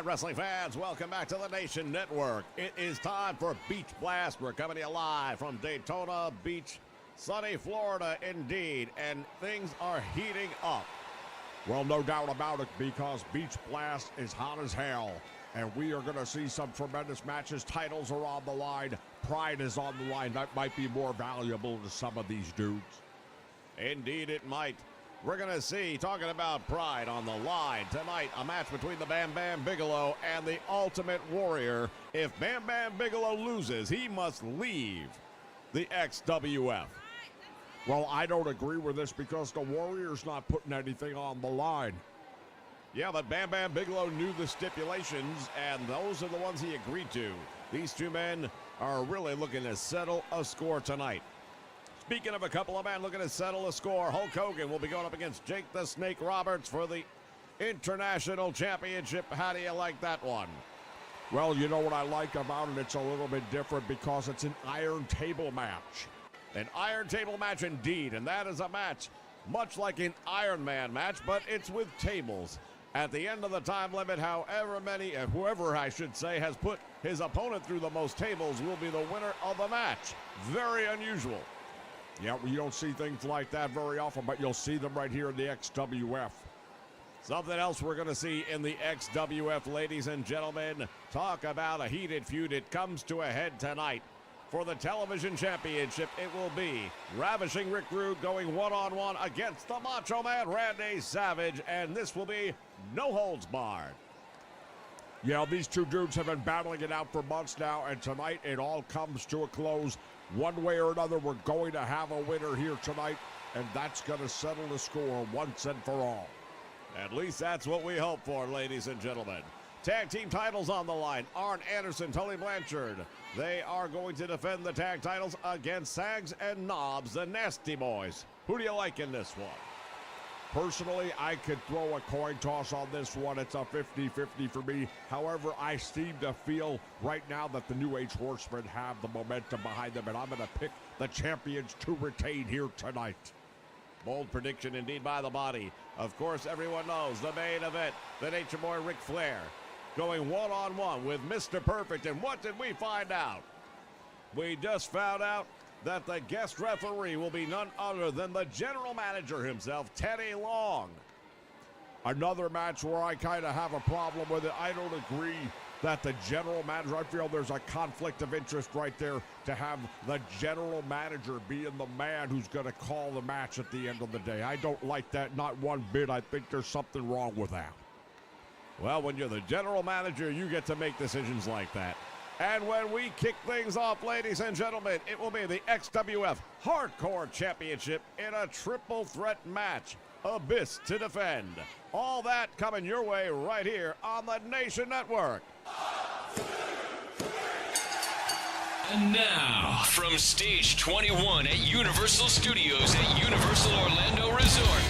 right, wrestling fans, welcome back to the Nation Network. It is time for Beach Blast. We're coming to you live from Daytona Beach, sunny Florida indeed, and things are heating up. Well, no doubt about it, because Beach Blast is hot as hell, and we are going to see some tremendous matches. Titles are on the line. Pride is on the line. That might be more valuable to some of these dudes. Indeed, it might. We're going to see, talking about pride on the line tonight, a match between the Bam Bam Bigelow and the Ultimate Warrior. If Bam Bam Bigelow loses, he must leave the XWF. Well, I don't agree with this because the Warrior's not putting anything on the line. Yeah, but Bam Bam Bigelow knew the stipulations, and those are the ones he agreed to. These two men are really looking to settle a score tonight. Speaking of a couple of men looking to settle a score, Hulk Hogan will be going up against Jake the Snake Roberts for the International Championship. How do you like that one? Well, you know what I like about it? It's a little bit different because it's an iron table match. An iron table match indeed, and that is a match much like an Iron Man match, but it's with tables. At the end of the time limit, whoever I should say has put his opponent through the most tables will be the winner of the match. Very unusual. Yeah, you don't see things like that very often, but you'll see them right here in the XWF. Something else we're going to see in the XWF, ladies and gentlemen. Talk about a heated feud. It comes to a head tonight. For the television championship, it will be Ravishing Rick Rude going one-on-one against the Macho Man Randy Savage, and this will be no holds barred. Yeah, these two dudes have been battling it out for months now, and tonight it all comes to a close. One way or another, we're going to have a winner here tonight, and that's going to settle the score once and for all. At least that's what we hope for, ladies and gentlemen. Tag team titles on the line. Arn Anderson, Tully Blanchard. They are going to defend the tag titles against Sags and Knobs, the Nasty Boys. Who do you like in this one? Personally, I could throw a coin toss on this one. It's a 50-50 for me. However, I seem to feel right now that the New Age Horsemen have the momentum behind them, and I'm going to pick the champions to retain here tonight. Bold prediction indeed by the body. Of course, everyone knows the main event, the Nature Boy Ric Flair, going one-on-one with Mr. Perfect. And what did we find out? We just found out that the guest referee will be none other than the general manager himself, Teddy Long. Another match where I kind of have a problem with it. I don't agree that the general manager, I feel there's a conflict of interest right there to have the general manager being the man who's going to call the match at the end of the day. I don't like that, not one bit. I think there's something wrong with that. Well, when you're the general manager, you get to make decisions like that. And when we kick things off, ladies and gentlemen, it will be the XWF Hardcore Championship in a triple threat match. Abyss to defend. All that coming your way right here on the Nation Network. And now, from Stage 21 at Universal Studios at Universal Orlando Resort,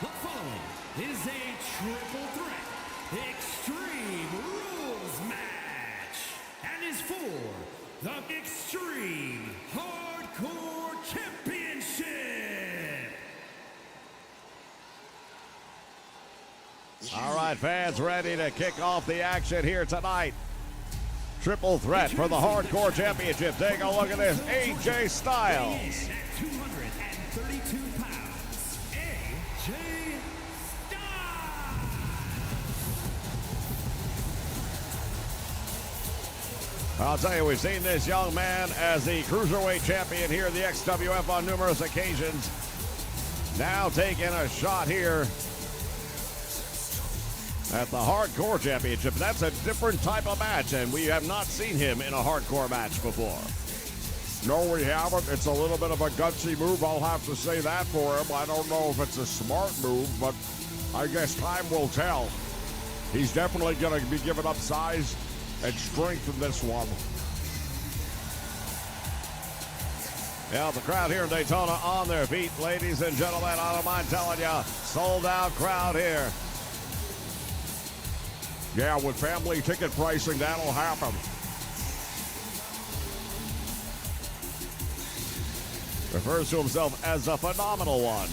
the following is a triple threat Extreme Rules match and is for the Extreme Hardcore Championship. All right, fans, ready to kick off the action here tonight. Triple threat for the Hardcore Championship. Take a look at this. AJ Styles. At 232 pounds, AJ Styles. I'll tell you, we've seen this young man as the Cruiserweight Champion here in the XWF on numerous occasions. Now taking a shot here at the Hardcore Championship. That's a different type of match, and we have not seen him in a hardcore match before. No, we haven't. It's a little bit of a gutsy move. I'll have to say that for him. I don't know if it's a smart move, but I guess time will tell. He's definitely going to be giving up size and strength in this one. Yeah, the crowd here in Daytona on their feet, ladies and gentlemen. I don't mind telling you, sold out crowd here. Yeah, with family ticket pricing, that'll happen. Refers to himself as a phenomenal one.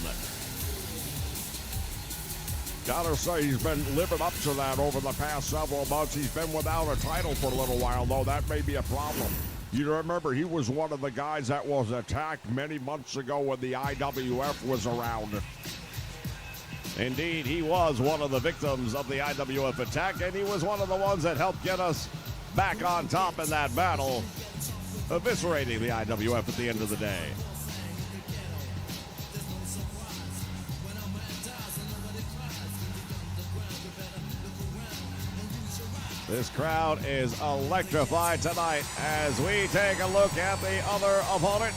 Gotta say, he's been living up to that over the past several months. He's been without a title for a little while, though. That may be a problem. You remember, he was one of the guys that was attacked many months ago when the IWF was around. Indeed, he was one of the victims of the IWF attack, and he was one of the ones that helped get us back on top in that battle, eviscerating the IWF at the end of the day. This crowd is electrified tonight as we take a look at the other opponent.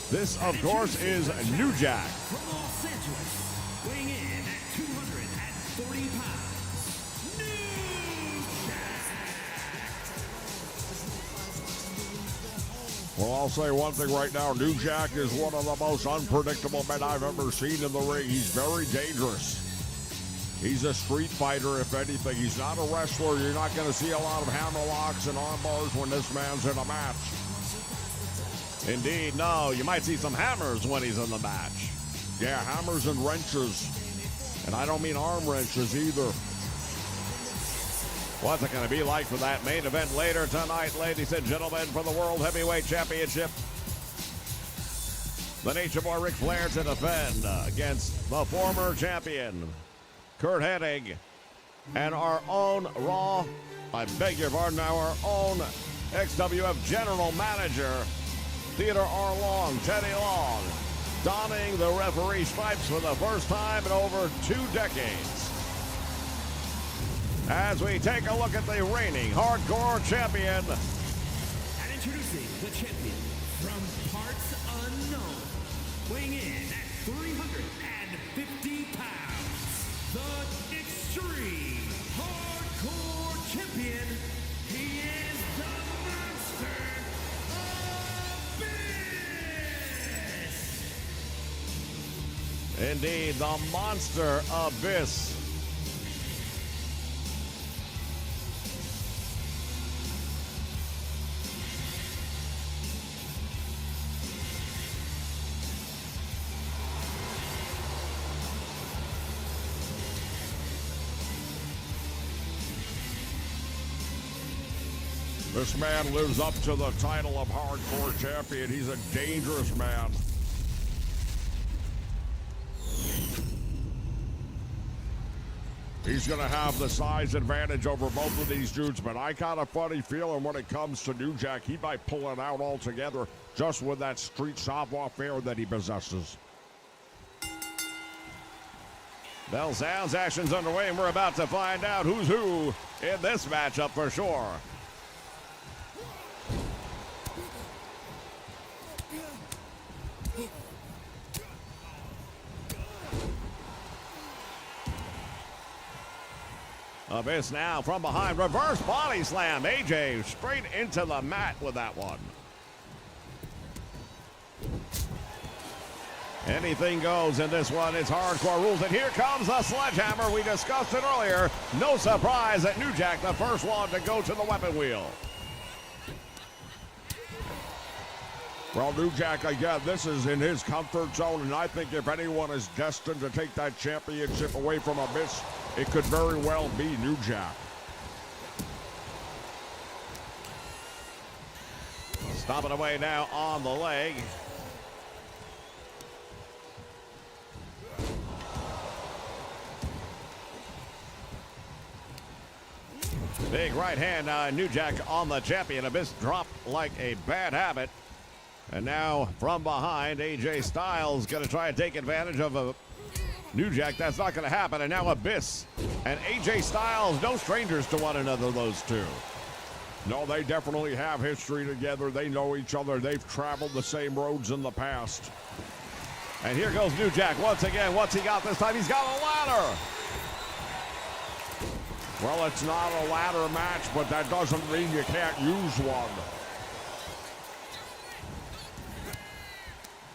This, of course, is New Jack. From Los Angeles, weighing in at 240 pounds, New Jack. Well, I'll say one thing right now. New Jack is one of the most unpredictable men I've ever seen in the ring. He's very dangerous. He's a street fighter, if anything. He's not a wrestler. You're not going to see a lot of hammer locks and arm bars when this man's in a match. Indeed, no. You might see some hammers when he's in the match. Yeah, hammers and wrenches. And I don't mean arm wrenches either. What's it going to be like for that main event later tonight, ladies and gentlemen, for the World Heavyweight Championship? The Nature Boy Ric Flair to defend against the former champion, Kurt Hennig, and our own Raw, I beg your pardon, our own XWF General Manager, Theodore R. Long, Teddy Long, donning the referee stripes for the first time in over 2 decades. As we take a look at the reigning hardcore champion. And introducing the champion from parts unknown, weighing in at 350 pounds, the Extreme Hardcore Champion. He is the Monster Abyss. Indeed, the Monster Abyss. This man lives up to the title of hardcore champion. He's a dangerous man. He's going to have the size advantage over both of these dudes, but I got a funny feeling when it comes to New Jack, he might pull it out altogether just with that street savoir-faire that he possesses. Bell sounds, action's underway, and we're about to find out who's who in this matchup for sure. Abyss now from behind, reverse body slam. AJ straight into the mat with that one. Anything goes in this one. It's hardcore rules, and here comes the sledgehammer. We discussed it earlier. No surprise that New Jack, the first one to go to the weapon wheel. Well, New Jack, again, this is in his comfort zone, and I think if anyone is destined to take that championship away from Abyss, it could very well be New Jack. Stomping away now on the leg. Big right hand, New Jack on the champion. Abyss dropped like a bad habit. And now from behind, AJ Styles going to try and take advantage of a New Jack. That's not going to happen. And now Abyss and AJ Styles, no strangers to one another, those two. No, they definitely have history together. They know each other. They've traveled the same roads in the past. And here goes New Jack once again. What's he got this time? He's got a ladder. Well, it's not a ladder match, but that doesn't mean you can't use one.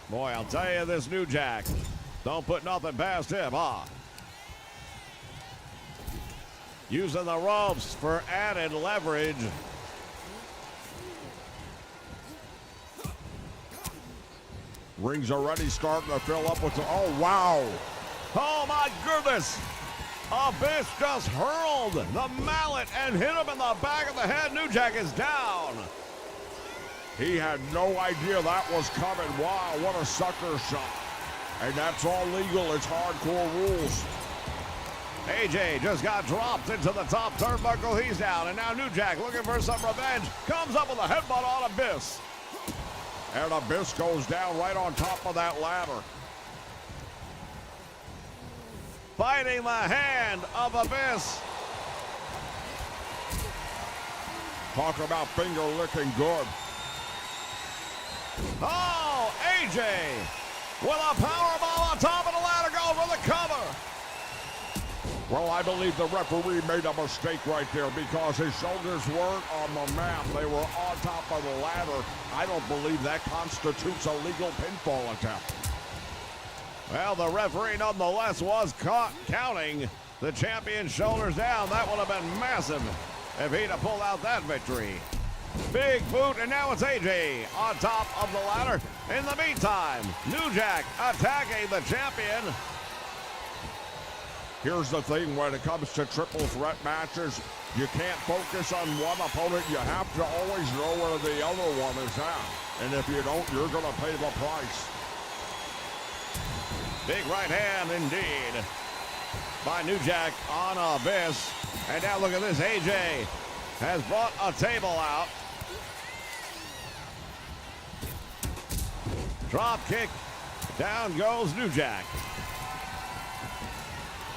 Boy, I'll tell you, this New Jack, don't put nothing past him, huh? Using the ropes for added leverage. Ring's already starting to fill up with the, oh, wow. Oh, my goodness. Abyss just hurled the mallet and hit him in the back of the head. New Jack is down. He had no idea that was coming. Wow, what a sucker shot. And that's all legal. It's hardcore rules. AJ just got dropped into the top turnbuckle. He's down. And now New Jack looking for some revenge. Comes up with a headbutt on Abyss. And Abyss goes down right on top of that ladder. Fighting the hand of Abyss. Talk about finger licking good. Oh, AJ with a powerbomb on top of the ladder, going for the cover. Well, I believe the referee made a mistake right there because his shoulders weren't on the mat. They were on top of the ladder. I don't believe that constitutes a legal pinfall attempt. Well, the referee nonetheless was caught counting the champion's shoulders down. That would have been massive if he'd have pulled out that victory. Big boot, and now it's AJ on top of the ladder. In the meantime, New Jack attacking the champion. Here's the thing, when it comes to triple threat matches, you can't focus on one opponent. You have to always know where the other one is at. And if you don't, you're going to pay the price. Big right hand indeed by New Jack on Abyss. And now look at this, AJ has brought a table out. Drop kick, down goes New Jack.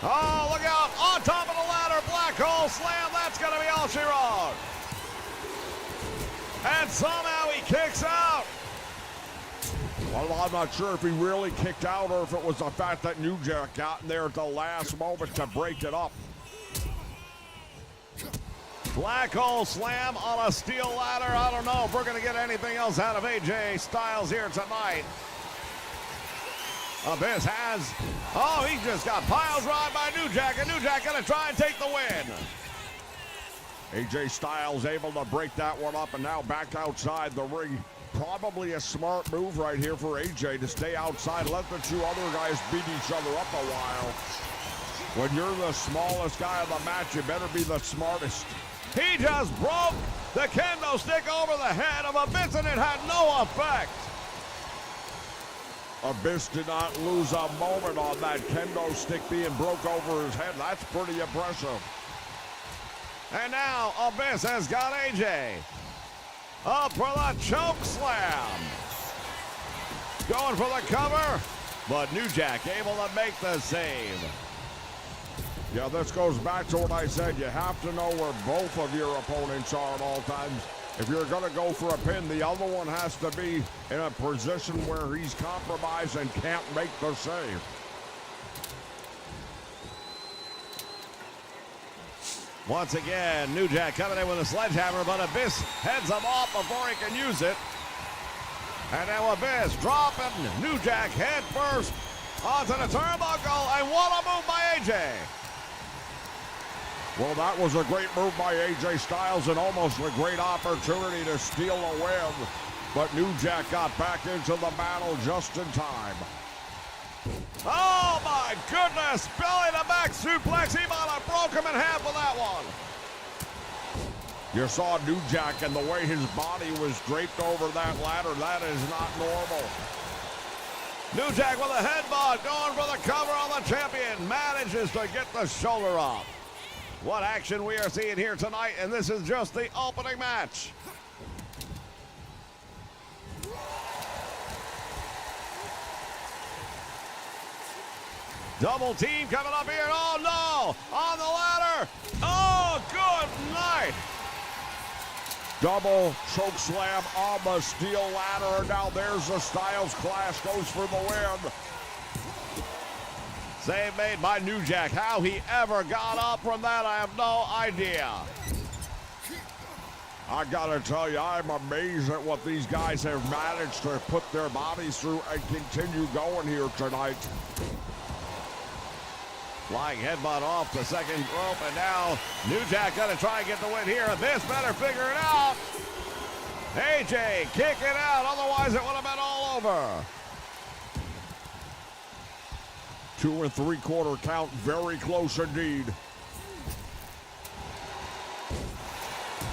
Oh, look out, on top of the ladder, black hole slam, that's gonna be all she wrote. And somehow he kicks out. Well, I'm not sure if he really kicked out or if it was the fact that New Jack got in there at the last moment to break it up. Black hole slam on a steel ladder. I don't know if we're going to get anything else out of AJ Styles here tonight. Abyss has, oh, he just got pile drive by New Jack, and New Jack going to try and take the win. AJ Styles able to break that one up and now back outside the ring. Probably a smart move right here for AJ to stay outside, let the two other guys beat each other up a while. When you're the smallest guy in the match, you better be the smartest. He just broke the kendo stick over the head of Abyss, and it had no effect. Abyss did not lose a moment on that kendo stick being broke over his head. That's pretty impressive. And now Abyss has got AJ up for the choke slam. Going for the cover, but New Jack able to make the save. Yeah, this goes back to what I said. You have to know where both of your opponents are at all times. If you're going to go for a pin, the other one has to be in a position where he's compromised and can't make the save. Once again, New Jack coming in with a sledgehammer, but Abyss heads him off before he can use it. And now Abyss dropping New Jack head first onto the turnbuckle, and what a move by AJ. Well, that was a great move by AJ Styles and almost a great opportunity to steal a win. But New Jack got back into the battle just in time. Oh, my goodness. Belly to back suplex. He might have broke him in half with that one. You saw New Jack and the way his body was draped over that ladder. That is not normal. New Jack with a headbutt, going for the cover on the champion. Manages to get the shoulder off. What action we are seeing here tonight, and this is just the opening match. Double team coming up here. Oh, no. On the ladder. Oh, good night. Double choke slam on the steel ladder. Now there's the Styles Clash. Goes for the win. Save made by New Jack. How he ever got up from that, I have no idea. I gotta tell you, I'm amazed at what these guys have managed to put their bodies through and continue going here tonight. Flying headbutt off the second rope, and now New Jack gonna try and get the win here. This better figure it out. AJ kick it out, otherwise it would have been all over. 2 3/4 count, very close indeed.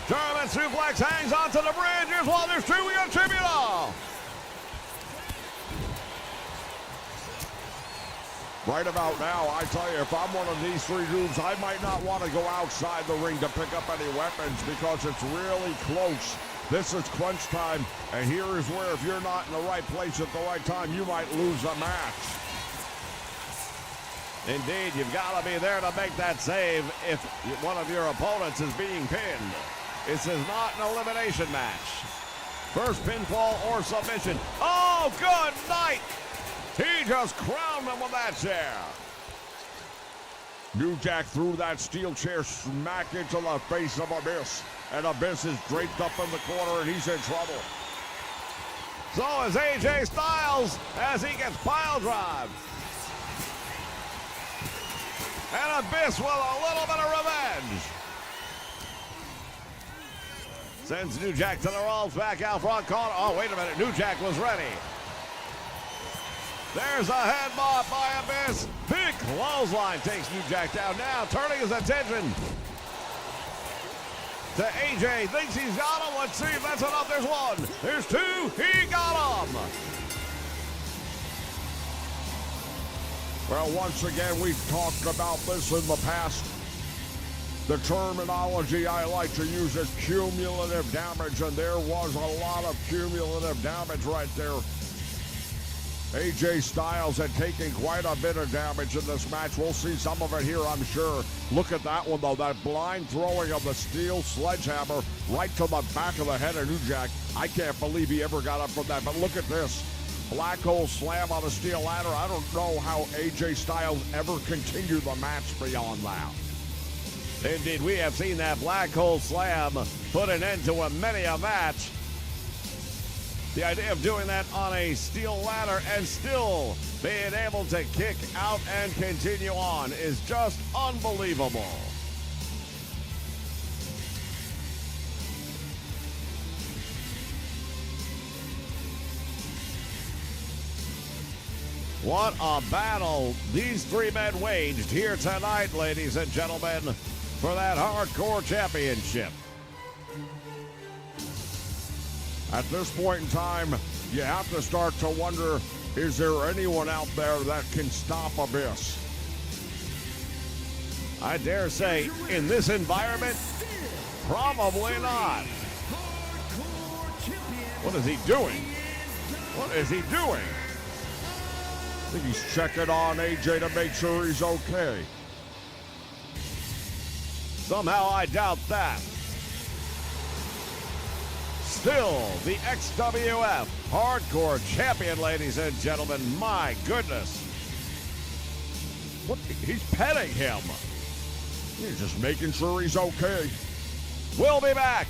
German suplex hangs onto the bridge. Here's one, there's two, we got Tribula. Right about now, I tell you, if I'm one of these three dudes, I might not want to go outside the ring to pick up any weapons because it's really close. This is crunch time, and here is where if you're not in the right place at the right time, you might lose a match. Indeed, you've got to be there to make that save if one of your opponents is being pinned. This is not an elimination match. First pinfall or submission. Oh, good night! He just crowned him with that chair. New Jack threw that steel chair smack into the face of Abyss. And Abyss is draped up in the corner and he's in trouble. So is AJ Styles as he gets pile drive. And Abyss with a little bit of revenge. Sends New Jack to the ropes, back out front corner. Oh, wait a minute, New Jack was ready. There's a headbutt by Abyss. Big clothesline takes New Jack down. Now turning his attention to AJ. Thinks he's got him. Let's see if that's enough. There's one. There's two. He got him. Well, once again, we've talked about this in the past. The terminology I like to use is cumulative damage, and there was a lot of cumulative damage right there. AJ Styles had taken quite a bit of damage in this match. We'll see some of it here, I'm sure. Look at that one, though. That blind throwing of the steel sledgehammer right to the back of the head of New Jack. I can't believe he ever got up from that. But look at this. Black hole slam on a steel ladder. I don't know how AJ Styles ever continued the match beyond that. Indeed, we have seen that black hole slam put an end to many a match. The idea of doing that on a steel ladder and still being able to kick out and continue on is just unbelievable. What a battle these three men waged here tonight, ladies and gentlemen, for that hardcore championship. At this point in time, you have to start to wonder, is there anyone out there that can stop Abyss? I dare say, in this environment, probably not. What is he doing? What is he doing? I think he's checking on AJ to make sure he's okay. Somehow I doubt that. Still, the XWF Hardcore Champion, ladies and gentlemen. My goodness. What? He's petting him. He's just making sure he's okay. We'll be back.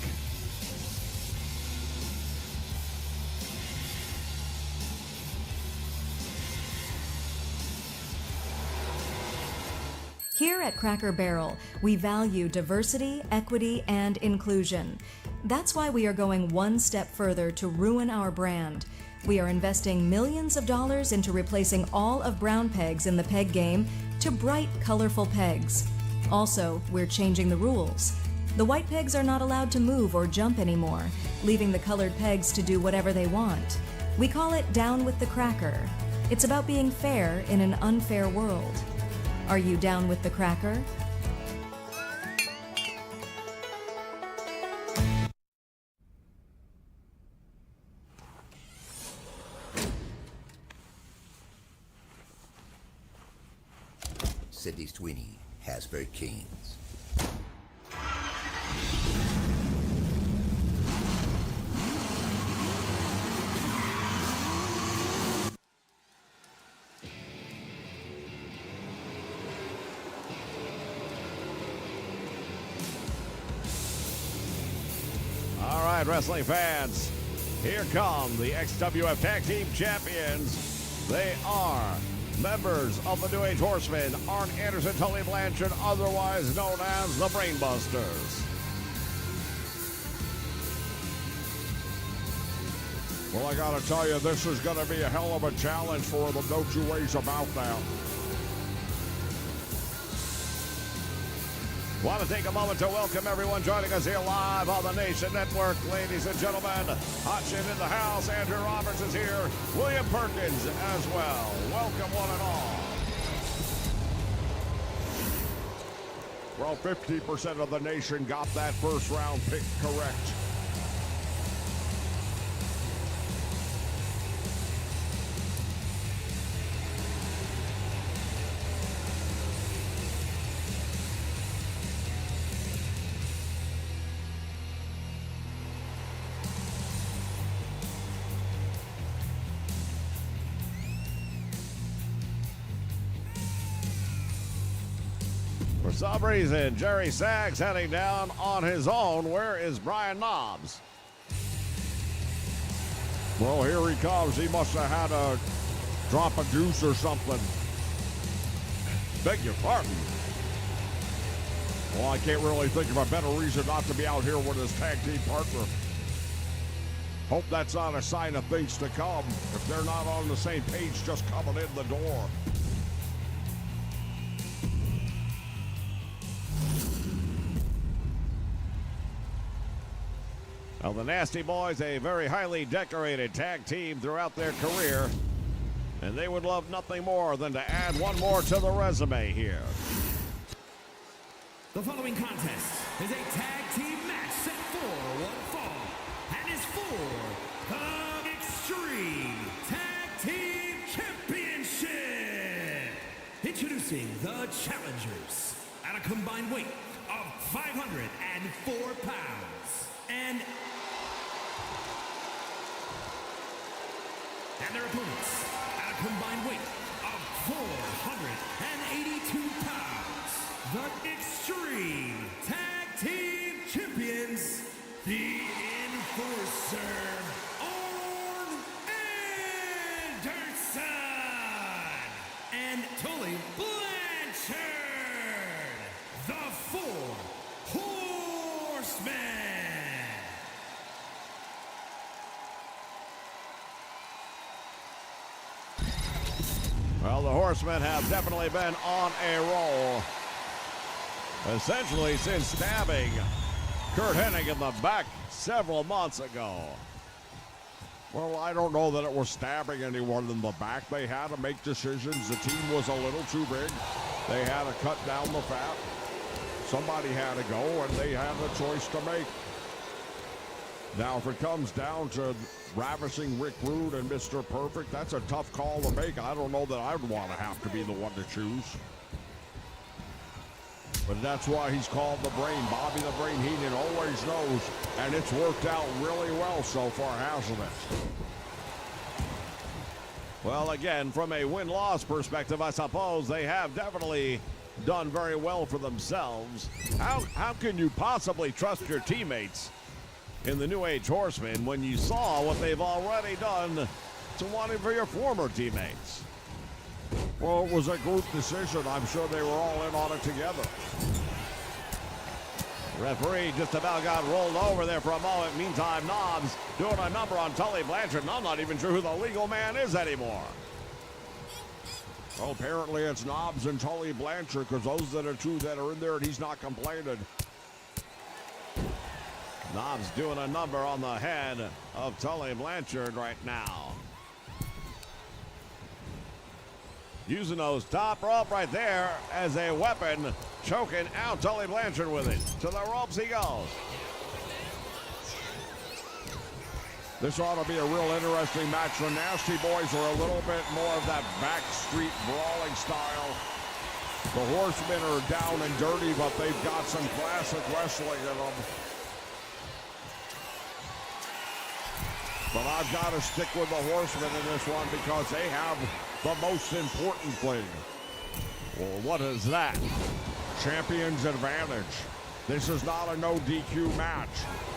Here at Cracker Barrel, we value diversity, equity, and inclusion. That's why we are going one step further to ruin our brand. We are investing millions of dollars into replacing all of brown pegs in the peg game to bright, colorful pegs. Also, we're changing the rules. The white pegs are not allowed to move or jump anymore, leaving the colored pegs to do whatever they want. We call it Down with the Cracker. It's about being fair in an unfair world. Are you down with the cracker? Sidney Sweeney, Hasbro Kings. right, wrestling fans. Here come the XWF Tag Team Champions. They are members of the New Age Horsemen, Arn Anderson, Tully Blanchard, otherwise known as the Brainbusters. Well, I gotta tell you, this is gonna be a hell of a challenge for them. No two ways about that. Want to take a moment to welcome everyone joining us here live on the Nation Network. Ladies and gentlemen, Hot Shit in the house. Andrew Roberts is here. William Perkins as well. Welcome one and all. Well, 50% of the nation got that first round pick correct. For some reason, Jerry Saggs heading down on his own. Where is Brian Knobbs? Well, here he comes. He must have had a drop of juice or something. Beg your pardon. Well, I can't really think of a better reason not to be out here with his tag team partner. Hope that's not a sign of things to come. If they're not on the same page just coming in the door. Well, the Nasty Boys, a very highly decorated tag team throughout their career, and they would love nothing more than to add one more to the resume here. The following contest is a tag team match set for one fall and is for the Extreme Tag Team Championship. Introducing the challengers at a combined weight of 504 pounds and their opponents at a combined weight of 482 pounds. The Extreme Tag Team Champions, the Enforcer, Arn Anderson, and Tully Blanchard, the Four Horsemen. Well, the Horsemen have definitely been on a roll. Essentially since stabbing Kurt Hennig in the back several months ago. Well, I don't know that it was stabbing anyone in the back. They had to make decisions. The team was a little too big. They had to cut down the fat. Somebody had to go, and they had a choice to make. Now, if it comes down to ravishing Rick Rude and Mr. Perfect, that's a tough call to make. I don't know that I would want to have to be the one to choose. But that's why he's called the Brain. Bobby the Brain Heenan always knows, and it's worked out really well so far, hasn't it? Well, again, from a win-loss perspective, I suppose they have definitely done very well for themselves. How can you possibly trust your teammates in the New Age Horsemen when you saw what they've already done to one of your former teammates? Well, it was a group decision. I'm sure they were all in on it together. Referee just about got rolled over there for a moment. Meantime, Knobbs doing a number on Tully Blanchard, and I'm not even sure who the legal man is anymore. Well, apparently it's Knobbs and Tully Blanchard, because those are the two that are in there, and he's not complaining. Knobbs doing a number on the head of Tully Blanchard right now. Using those top rope right there as a weapon, choking out Tully Blanchard with it. To the ropes he goes. This ought to be a real interesting match. The Nasty Boys are a little bit more of that backstreet brawling style. The Horsemen are down and dirty, but they've got some classic wrestling in them. But I've got to stick with the Horsemen in this one because they have the most important thing. Well, what is that? Champion's advantage. This is not a no DQ match.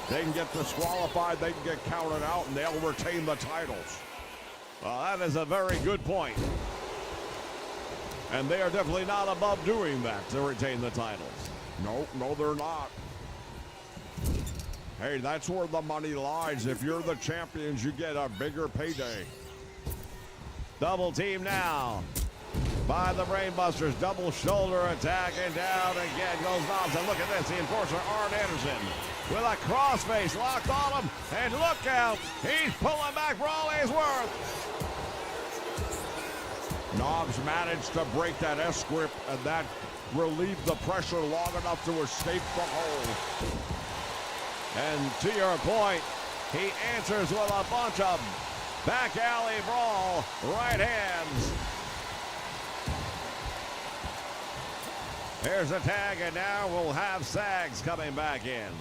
They can get disqualified, they can get counted out, and they'll retain the titles. Well, that is a very good point. And they are definitely not above doing that to retain the titles. No, they're not. Hey, that's where the money lies. If you're the champions, you get a bigger payday. Double team now by the Brainbusters. Double shoulder attack, and down again goes Knobs. And look at this, the enforcer, Arn Anderson, with a crossface locked on him. And look out, he's pulling back for all he's worth. Knobs managed to break that S-grip, and that relieved the pressure long enough to escape the hole. And to your point, he answers with a bunch of back alley brawl, right hands. Here's the tag, and now we'll have Sags coming back in.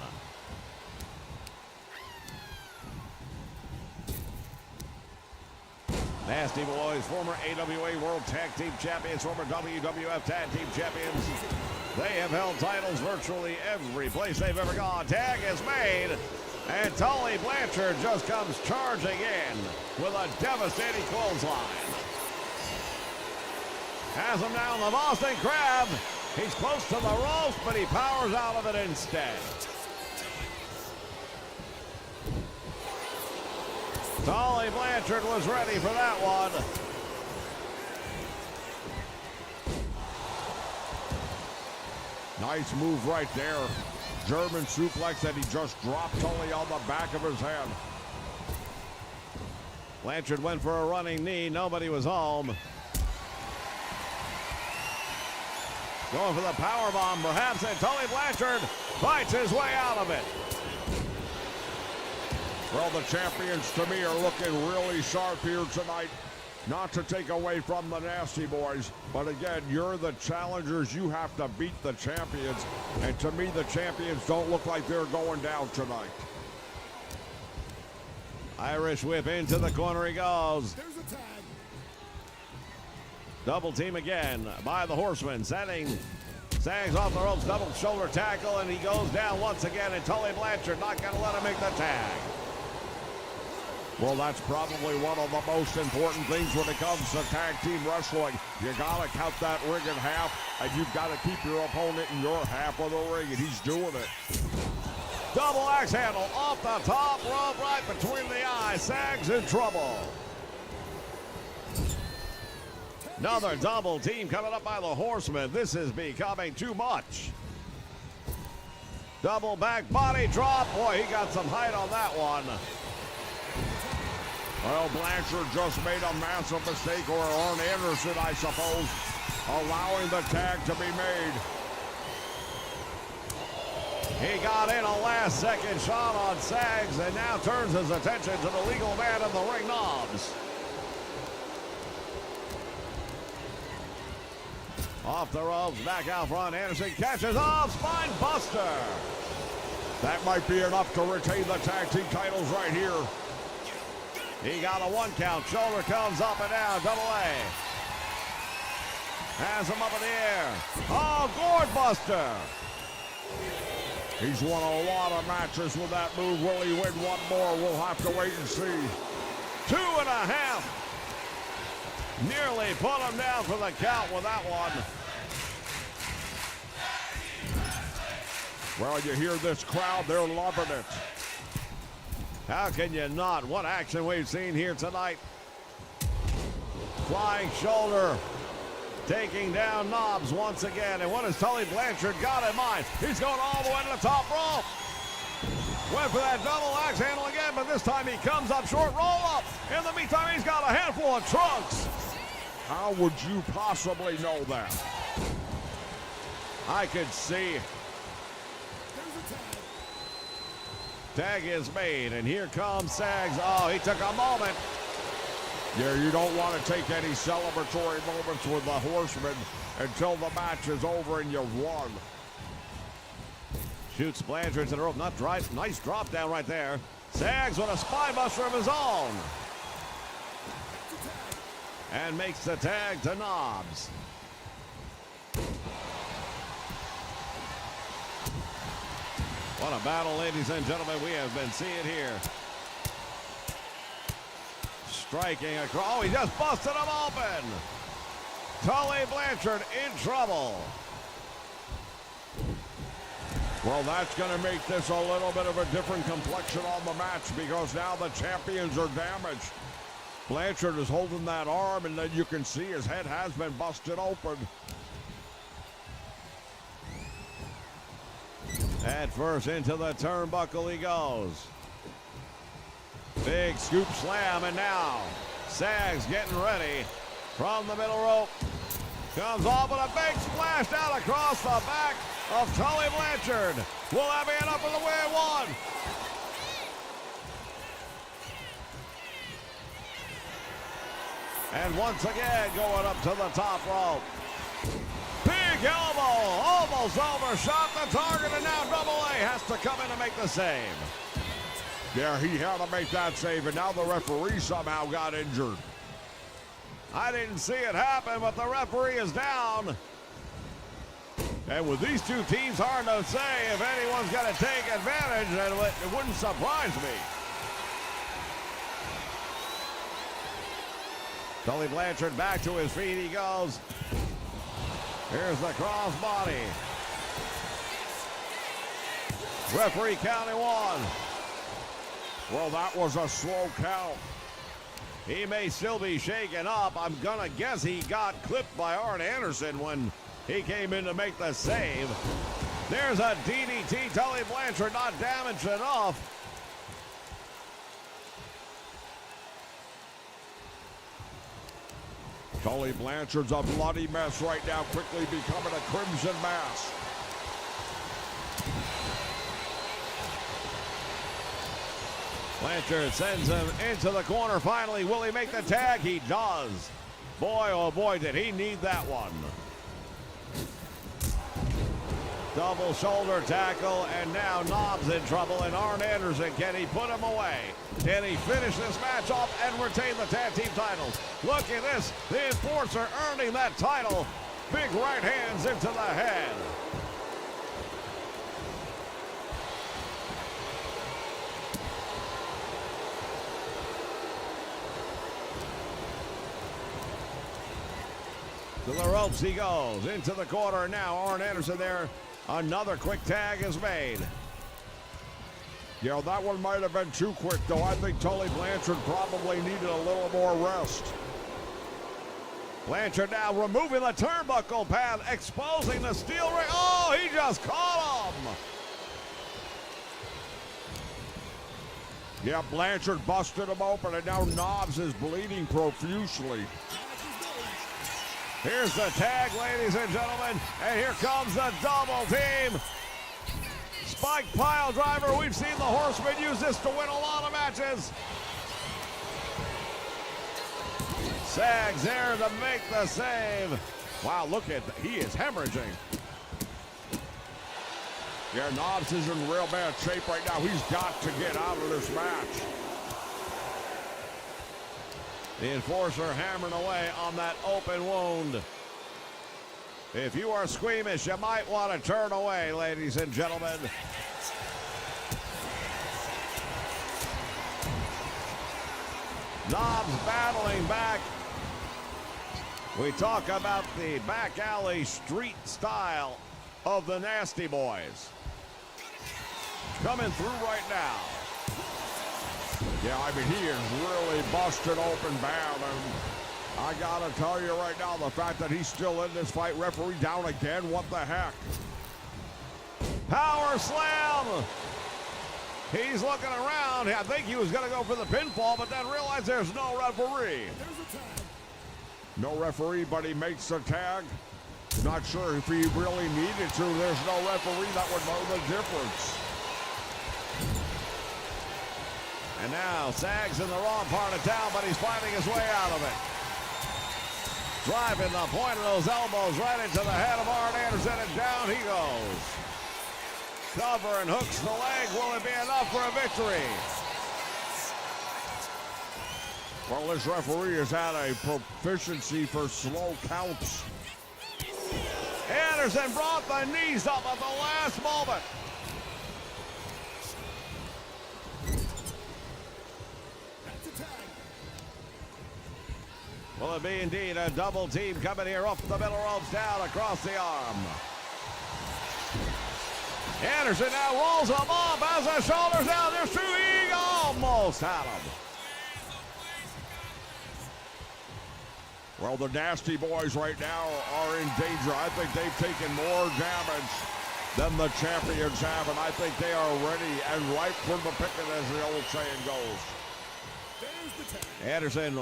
Nasty Boys, former AWA World Tag Team Champions, former WWF Tag Team Champions. They have held titles virtually every place they've ever gone. Tag is made, and Tully Blanchard just comes charging in with a devastating clothesline. Has him down the Boston Crab. He's close to the ropes, but he powers out of it instead. Tully Blanchard was ready for that one. Nice move right there. German suplex, and he just dropped Tully on the back of his head. Blanchard went for a running knee. Nobody was home. Going for the powerbomb, perhaps, and Tully Blanchard fights his way out of it. Well, the champions, to me, are looking really sharp here tonight. Not to take away from the Nasty Boys, but again, you're the challengers. You have to beat the champions. And to me, the champions don't look like they're going down tonight. Irish whip into the corner he goes. There's a tag. Double team again by the Horseman, setting Sags off the ropes, double shoulder tackle, and he goes down once again, and Tully Blanchard not going to let him make the tag. Well, that's probably one of the most important things when it comes to tag team wrestling. You got to count that ring in half, and you've got to keep your opponent in your half of the ring, and he's doing it. Double axe handle off the top rope, right between the eyes. Sags in trouble. Another double team coming up by the Horseman. This is becoming too much. Double back body drop. Boy, he got some height on that one. Well, Blanchard just made a massive mistake, or Arn Anderson, I suppose, allowing the tag to be made. He got in a last-second shot on Sags and now turns his attention to the legal man in the ring, Knobs. Off the ropes, back out front. Anderson catches off, spine buster. That might be enough to retain the tag team titles right here. He got a one count. Shoulder comes up and down. Double A. Has him up in the air. Oh, gourd buster. He's won a lot of matches with that move. Will he win one more? We'll have to wait and see. 2.5. Nearly put him down for the count with that one. Well, you hear this crowd, they're loving it. How can you not? What action we've seen here tonight. Flying shoulder. Taking down Knobs once again. And what has Tully Blanchard got in mind? He's going all the way to the top rope. Went for that double axe handle again, but this time he comes up short. Roll up. In the meantime, he's got a handful of trunks. How would you possibly know that? I could see. Tag is made, and here comes Sags. Oh, he took a moment. Yeah, you don't want to take any celebratory moments with the Horsemen until the match is over and you've won. Shoots Blanchard to the rope. Not dry. Nice drop down right there. Sags with a spine buster of his own. And makes the tag to Knobs. What a battle, ladies and gentlemen, we have been seeing here. Striking across. Oh, he just busted him open. Tully Blanchard in trouble. Well, that's going to make this a little bit of a different complexion on the match because now the champions are damaged. Blanchard is holding that arm, and then you can see his head has been busted open. At first into the turnbuckle he goes. Big scoop slam, and now Sags getting ready from the middle rope. Comes off with a big splash down across the back of Tully Blanchard. Will that be enough for the win? One. And once again going up to the top rope. Big elbow, almost overshot the target, and now Double A has to come in to make the save. Yeah, he had to make that save, and now the referee somehow got injured. I didn't see it happen, but the referee is down. And with these two teams, hard to say if anyone's going to take advantage, and it wouldn't surprise me. Tully Blanchard back to his feet he goes. Here's the crossbody. Referee counting one. Well, that was a slow count. He may still be shaken up. I'm going to guess he got clipped by Arn Anderson when he came in to make the save. There's a DDT. Tully Blanchard not damaged enough. Tully Blanchard's a bloody mess right now, quickly becoming a crimson mass. Blanchard sends him into the corner finally. Will he make the tag? He does. Boy, oh boy, did he need that one. Double shoulder tackle, and now Knobs in trouble, and Arn Anderson, can he put him away? Can he finish this match off and retain the tag team titles? Look at this, the enforcer earning that title. Big right hands into the head. To the ropes he goes, into the corner now. Arn Anderson there. Another quick tag is made. Yeah, that one might have been too quick, though. I think Tully Blanchard probably needed a little more rest. Blanchard now removing the turnbuckle pad, exposing the steel ring. Oh, he just caught him. Yeah, Blanchard busted him open, and now Knobs is bleeding profusely. Here's the tag, ladies and gentlemen, and here comes the double team. Spike pile driver. We've seen the Horsemen use this to win a lot of matches. Sags there to make the save. Wow, look at, he is hemorrhaging. Yeah, Knobs is in real bad shape right now. He's got to get out of this match. The enforcer hammering away on that open wound. If you are squeamish, you might want to turn away, ladies and gentlemen. Knobs battling back. We talk about the back alley street style of the Nasty Boys. Coming through right now. Yeah, I mean, he is really busted open bad. And I got to tell you right now, the fact that he's still in this fight, referee down again, what the heck? Power slam. He's looking around. I think he was going to go for the pinfall, but then realized there's no referee. No referee, but he makes the tag. Not sure if he really needed to. There's no referee that would know the difference. And now Sags in the wrong part of town, but he's fighting his way out of it. Driving the point of those elbows right into the head of Arn Anderson, and down he goes. Cover and hooks the leg. Will it be enough for a victory? Well, this referee has had a proficiency for slow counts. Anderson brought the knees up at the last moment. Will it be indeed a double team coming here up the middle ropes, down across the arm? Anderson now rolls him up as the shoulders down. There's two. He almost had him. Well, the Nasty Boys right now are in danger. I think they've taken more damage than the champions have, and I think they are ready and ripe for the picking, as the old saying goes. Anderson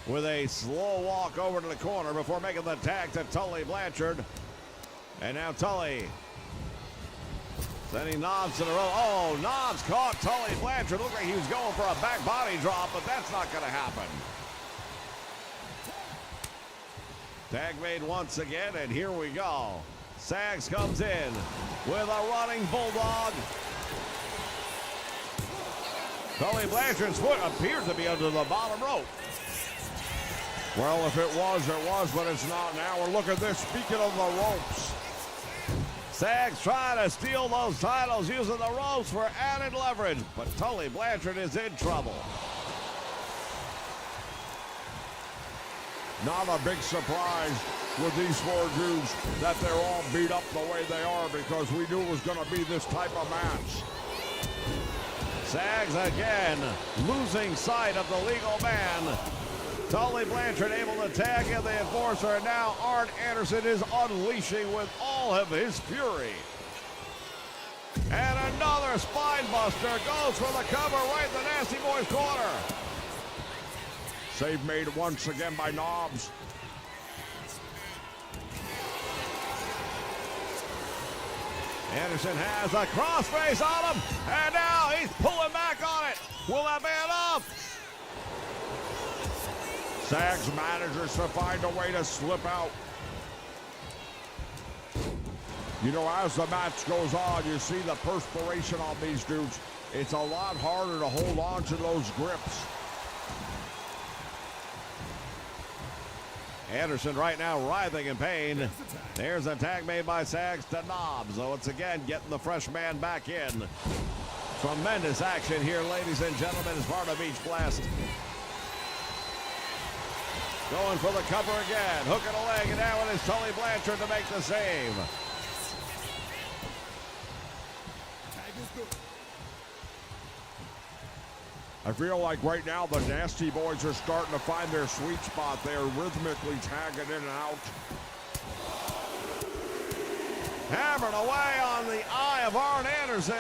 with a slow walk over to the corner before making the tag to Tully Blanchard. And now Tully sending Knobs to the rope. Oh, Knobs caught Tully Blanchard. Looked like he was going for a back body drop, but that's not going to happen. Tag made once again, and here we go. Sags comes in with a running bulldog. Tully Blanchard's foot appears to be under the bottom rope. Well, if it was, but it's not now. And look at this, speaking of the ropes. Sags trying to steal those titles using the ropes for added leverage, but Tully Blanchard is in trouble. Not a big surprise with these four dudes that they're all beat up the way they are, because we knew it was going to be this type of match. Sags again losing sight of the legal man. Tully Blanchard able to tag in the enforcer, and now Arn Anderson is unleashing with all of his fury. And another spine buster goes for the cover right in the Nasty Boys corner. Save made once again by Knobs. Anderson has a crossface on him, and now he's pulling back on it. Will that be enough? Sags manages to find a way to slip out. You know, as the match goes on, you see the perspiration on these dudes. It's a lot harder to hold on to those grips. Anderson right now writhing in pain. There's a tag made by Sags to Knobs. So it's again getting the fresh man back in. Tremendous action here, ladies and gentlemen, as part of Beach Blast. Going for the cover again. Hooking a leg, and now it is Tully Blanchard to make the save. I feel like right now the Nasty Boys are starting to find their sweet spot. They are rhythmically tagging in and out. Hammered away on the eye of Arn Anderson.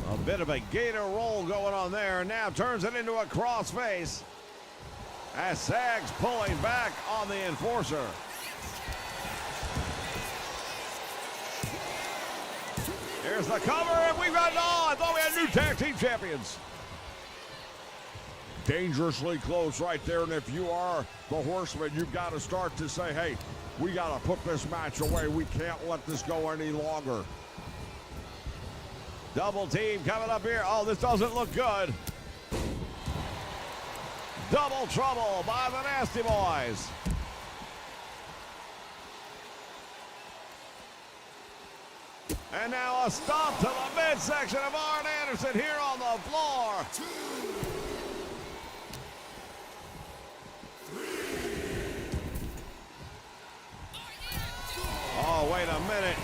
A bit of a gator roll going on there. Now turns it into a crossface as Sags pulling back on the enforcer. Here's the cover, and we've got, I thought we had new tag team champions. Dangerously close right there, and if you are the Horseman, you've got to start to say, hey, we got to put this match away. We can't let this go any longer. Double team coming up here. Oh, this doesn't look good. Double trouble by the Nasty Boys. And now a stop to the midsection of Arn Anderson here on the floor. 2, 3. Oh, wait a minute.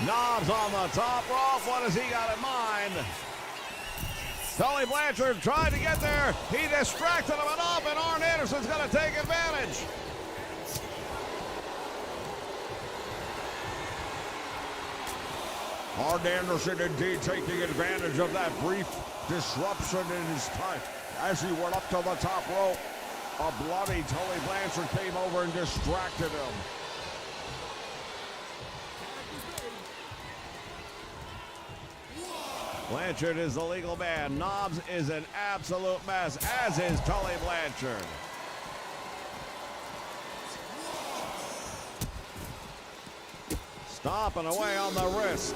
Knobs on the top rope. What has he got in mind? Tully Blanchard tried to get there. He distracted him enough, and Arn Anderson's going to take advantage. Arn Anderson indeed taking advantage of that brief disruption in his time as he went up to the top rope. A bloody Tully Blanchard came over and distracted him. Blanchard is the legal man. Knobs is an absolute mess, as is Tully Blanchard. Stomping away on the wrist.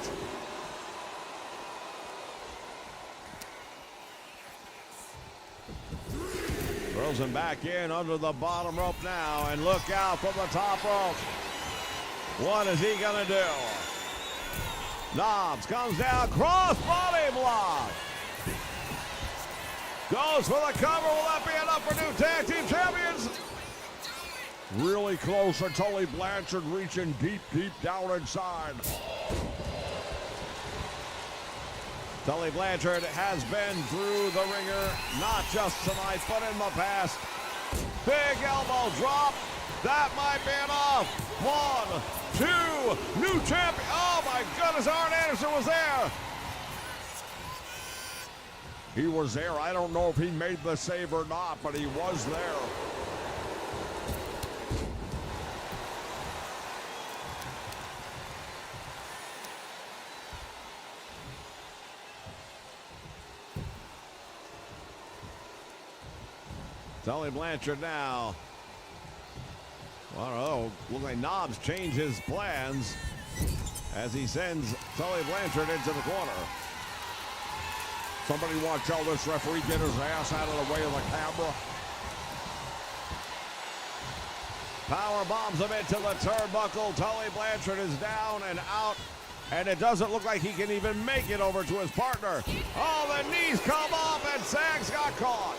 Throws him back in under the bottom rope now, and look out from the top rope. What is he gonna do? Knobs comes down, cross body block. Goes for the cover. Will that be enough for new tag team champions? Really close and Tully Blanchard reaching deep, deep down inside. Tully Blanchard has been through the ringer, not just tonight, but in the past. Big elbow drop. That might be enough. 1, 2, new champion. Oh my goodness, Arn Anderson was there. He was there. I don't know if he made the save or not, but he was there. Tully Blanchard now. I don't know. Looks like Knobs changed his plans as he sends Tully Blanchard into the corner. Somebody watch how this referee get his ass out of the way of the camera. Power bombs him into the turnbuckle. Tully Blanchard is down and out. And it doesn't look like he can even make it over to his partner. Oh, the knees come up and Sags got caught.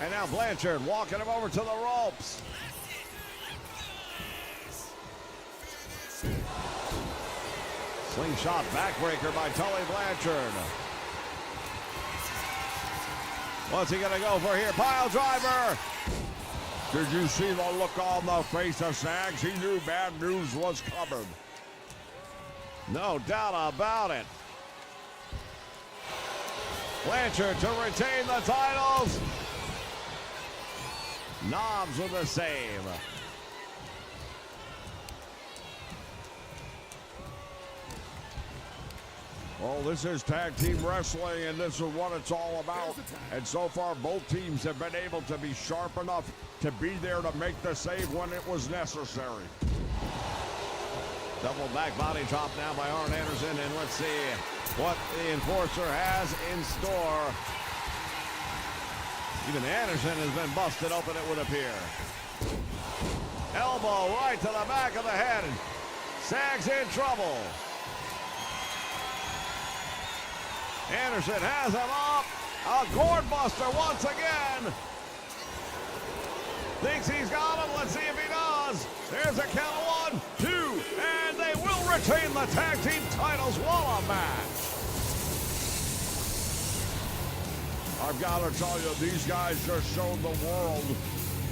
And now Blanchard walking him over to the ropes. Slingshot backbreaker by Tully Blanchard. What's he going to go for here? Pile driver. Did you see the look on the face of Sags? He knew bad news was coming. No doubt about it. Blanchard to retain the titles. Knobs with the save. Well, this is tag team wrestling, and this is what it's all about. And so far, both teams have been able to be sharp enough to be there to make the save when it was necessary. Double back body drop now by Arn Anderson, and let's see what the Enforcer has in store. Even Anderson has been busted open, it would appear. Elbow right to the back of the head. Sags in trouble. Anderson has him up. A gourd buster once again. Thinks he's got him. Let's see if he does. There's a count of 1, 2, and they will retain the tag team titles. What a match. I've got to tell you, these guys just showed the world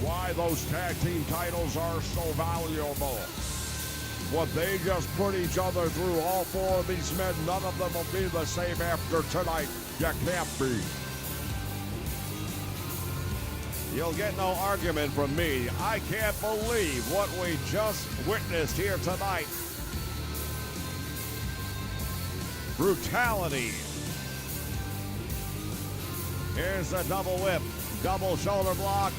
why those tag team titles are so valuable. What they just put each other through, all four of these men, none of them will be the same after tonight. You can't be. You'll get no argument from me. I can't believe what we just witnessed here tonight. Brutality. Here's the double whip, double shoulder block.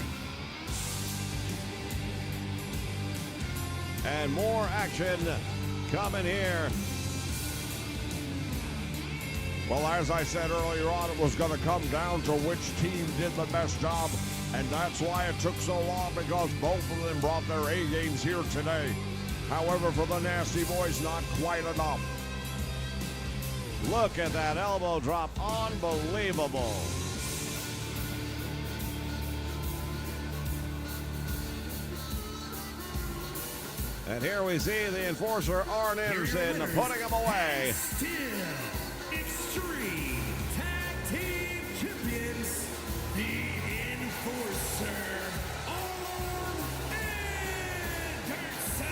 And more action coming here. Well, as I said earlier on, it was going to come down to which team did the best job, and that's why it took so long, because both of them brought their A games here today. However, for the Nasty Boys, not quite enough. Look at that elbow drop, unbelievable. And here we see the Enforcer, Arn Anderson, putting him away. Still Extreme Tag Team Champions, the Enforcer, Arn Anderson,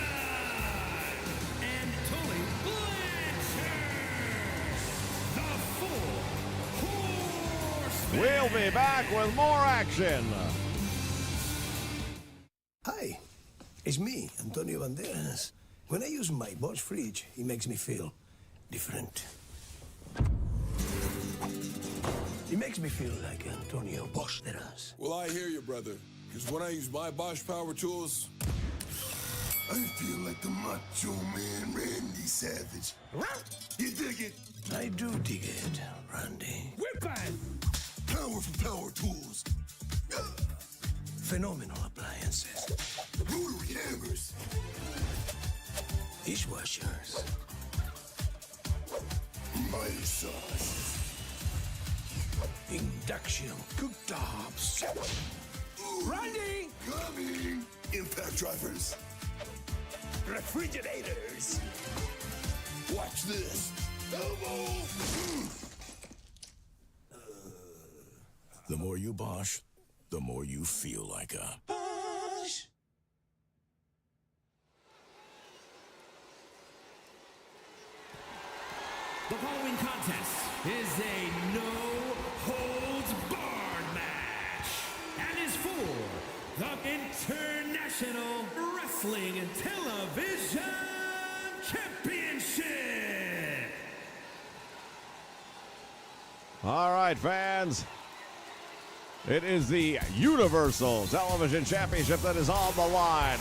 and Tully Blanchard, the Four Horsemen. We'll be back with more action. Hi, it's me, Antonio Banderas. When I use my Bosch fridge, it makes me feel different. It makes me feel like Antonio Banderas. Well, I hear you, brother. Because when I use my Bosch power tools, I feel like the Macho Man Randy Savage. You dig it? I do dig it, Randy. Whip-bang! Powerful power tools. Phenomenal appliances. Rotary hammers. Dishwashers. Mighty sauce. Induction cooktops. Randy! Coming! Impact drivers. Refrigerators. Watch this. Elbow! The more you bosh, the more you feel like a bosh. The following contest is a no-holds-barred match and is for the International Wrestling Television Championship. All right, fans. It is the Universal Television Championship that is on the line.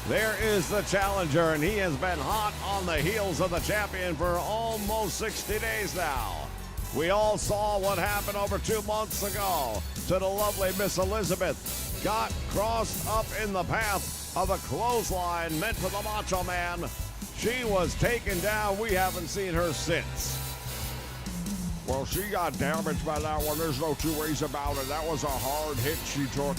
There is the challenger, and he has been hot on the heels of the champion for almost 60 days now. We all saw what happened over 2 months ago to the lovely Miss Elizabeth. Got crossed up in the path of a clothesline meant for the Macho Man. She was taken down. We haven't seen her since. Well, she got damaged by that one. There's no two ways about it. That was a hard hit she took.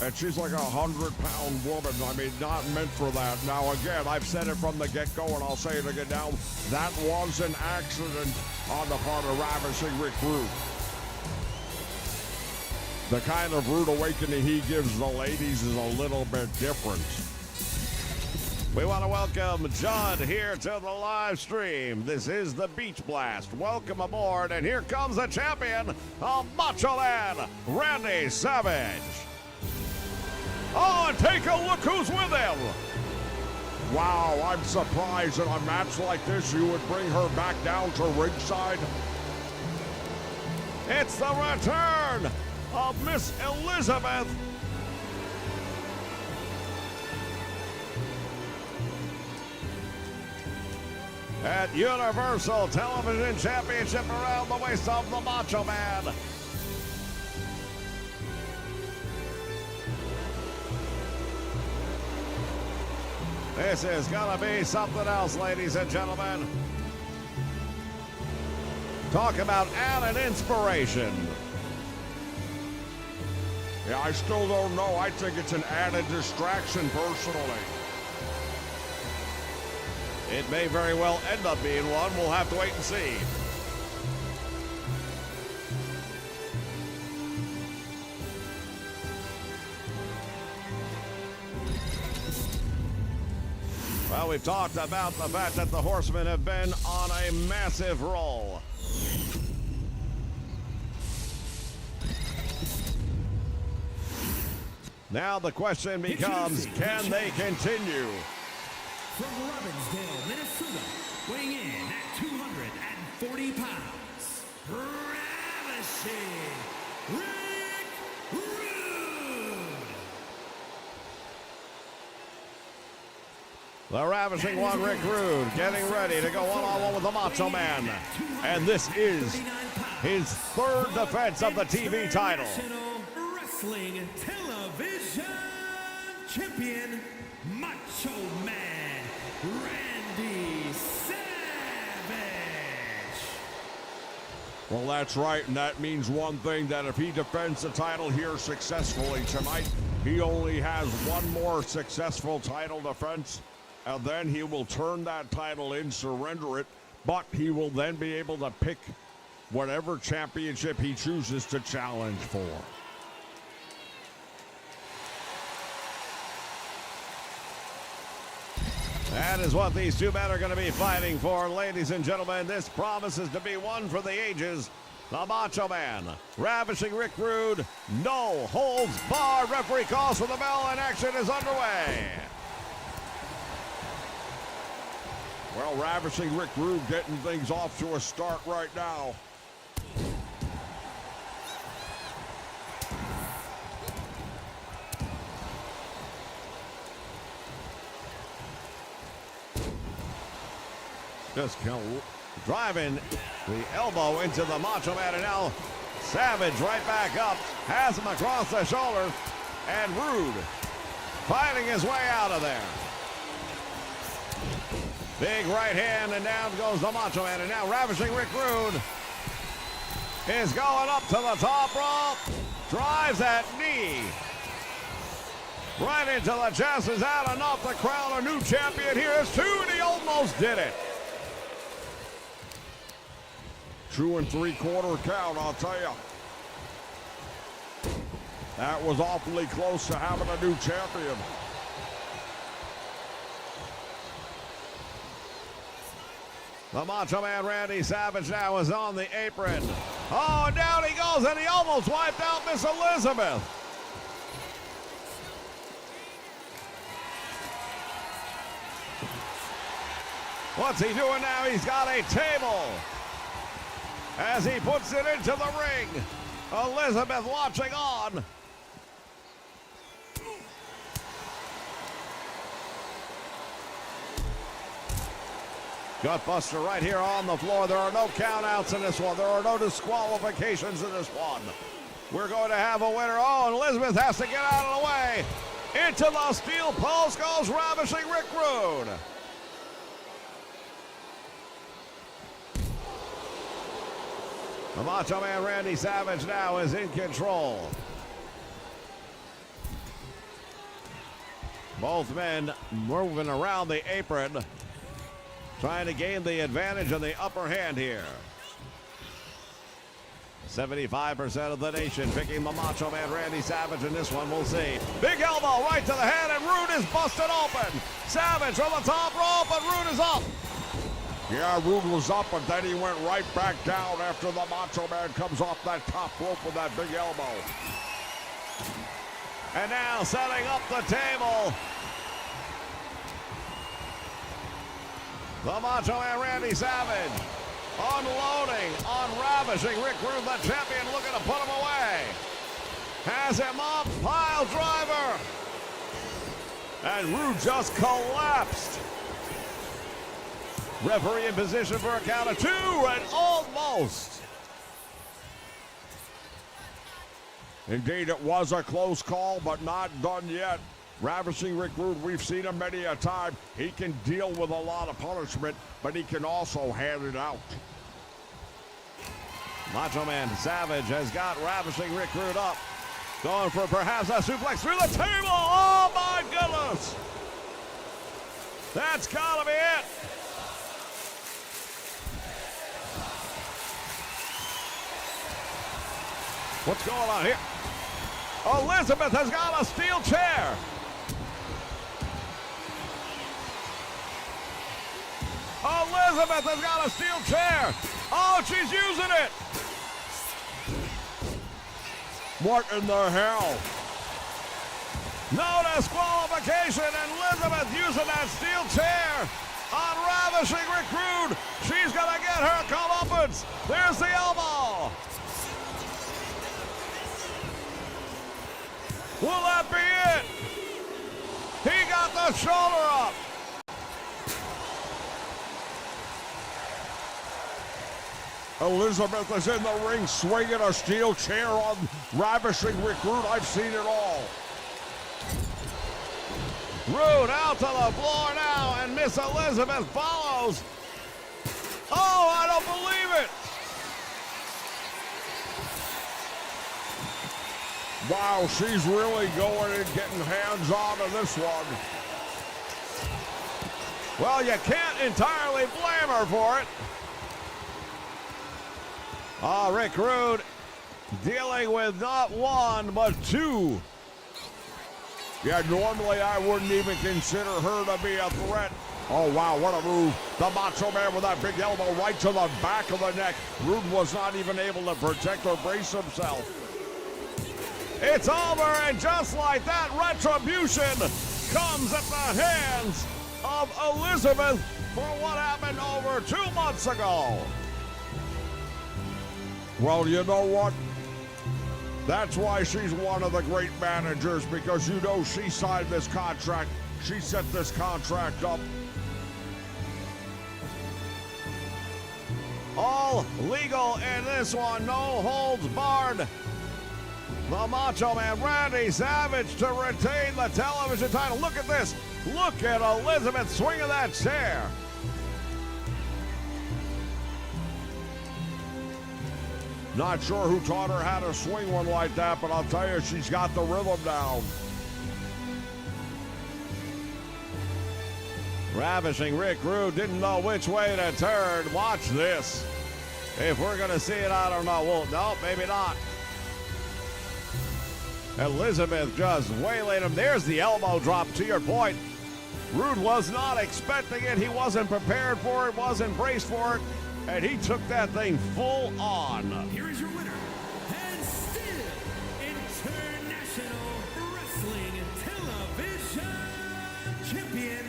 And she's like a 100-pound woman. I mean, not meant for that. Now, again, I've said it from the get-go, and I'll say it again now. That was an accident on the part of Ravishing Rick Rude. The kind of rude awakening he gives the ladies is a little bit different. We want to welcome Judd here to the live stream. This is the Beach Blast. Welcome aboard, and here comes the champion, the Macho Man, Randy Savage. Oh, and take a look who's with him. Wow, I'm surprised in a match like this you would bring her back down to ringside. It's the return of Miss Elizabeth. At Universal Television Championship around the waist of the Macho Man. This is gonna be something else, ladies and gentlemen. Talk about added inspiration. Yeah, I still don't know. I think it's an added distraction personally. It may very well end up being one. We'll have to wait and see. Well, we've talked about the fact that the Horsemen have been on a massive roll. Now the question becomes, can they continue? From Robbinsdale, Minnesota, weighing in at 240 pounds, Ravishing Rick Rude. The Ravishing one, Rick Rude, getting ready to go one-on-one with the Macho Man. And this is his third defense of the TV title. Wrestling Television Champion, Macho Man, Randy Savage. Well, that's right, and that means one thing, that if he defends the title here successfully tonight, he only has one more successful title defense, and then he will turn that title in, surrender it, but he will then be able to pick whatever championship he chooses to challenge for. That is what these two men are going to be fighting for, ladies and gentlemen. This promises to be one for the ages. The Macho Man, Ravishing Rick Rude, no holds barred. Referee calls for the bell, and action is underway. Well, Ravishing Rick Rude getting things off to a start right now. Just driving the elbow into the Macho Man, and now Savage right back up, has him across the shoulder, and Rude fighting his way out of there. Big right hand, and down goes the Macho Man, and now Ravishing Rick Rude is going up to the top rope. Drives that knee right into the chest. Is that enough to crown a new champion? Here is 2, and he almost did it. 2 3/4 count, I'll tell you. That was awfully close to having a new champion. The Macho Man Randy Savage now is on the apron. Oh, and down he goes, and he almost wiped out Miss Elizabeth. What's he doing now? He's got a table as he puts it into the ring. Elizabeth watching on. Gutbuster right here on the floor. There are no countouts in this one. There are no disqualifications in this one. We're going to have a winner. Oh, and Elizabeth has to get out of the way. Into the steel post goes Ravishing Rick Rude. The Macho Man Randy Savage now is in control. Both men moving around the apron, trying to gain the advantage and the upper hand here. 75% of the nation picking the Macho Man Randy Savage in this one. We'll see. Big elbow right to the head, and Rude is busted open. Savage from the top rope, and Rude is up. Yeah, Rude was up, but then he went right back down after the Macho Man comes off that top rope with that big elbow. And now setting up the table. The Macho Man Randy Savage unloading on Ravishing Rick Rude, the champion, looking to put him away. Has him up, pile driver. And Rude just collapsed. Referee in position for a count of 2, and almost. Indeed, it was a close call, but not done yet. Ravishing Rick Rude, we've seen him many a time. He can deal with a lot of punishment, but he can also hand it out. Macho Man Savage has got Ravishing Rick Rude up. Going for perhaps a suplex through the table. Oh, my goodness. That's got to be it. What's going on here? Elizabeth has got a steel chair. Elizabeth has got a steel chair. Oh, she's using it. What in the hell? No disqualification, and Elizabeth using that steel chair on Ravishing Rick Rude. She's going to get her comeuppance. There's the elbow. Will that be it? He got the shoulder up. Elizabeth is in the ring swinging a steel chair on Ravishing Rick Rude. I've seen it all. Rude out to the floor now, and Miss Elizabeth follows. Oh, I don't believe it. Wow, she's really going and getting hands-on in this one. Well, you can't entirely blame her for it. Oh, Rick Rude dealing with not one, but 2. Yeah, normally I wouldn't even consider her to be a threat. Oh, wow, what a move. The Macho Man with that big elbow right to the back of the neck. Rude was not even able to protect or brace himself. It's over, and just like that, retribution comes at the hands of Elizabeth for what happened over 2 months ago. Well, you know what? That's why she's one of the great managers, because you know she signed this contract. She set this contract up. All legal in this one, no holds barred. The Macho Man Randy Savage to retain the television title. Look at this. Look at Elizabeth swinging that chair. Not sure who taught her how to swing one like that, but I'll tell you, she's got the rhythm down. Ravishing Rick Rude didn't know which way to turn. Watch this. If we're going to see it, I don't know. Well, no, maybe not. Elizabeth just waylaid him. There's the elbow drop, to your point. Rude was not expecting it. He wasn't prepared for it, wasn't braced for it, and he took that thing full on. Here is your winner, and still International Wrestling Television Champion,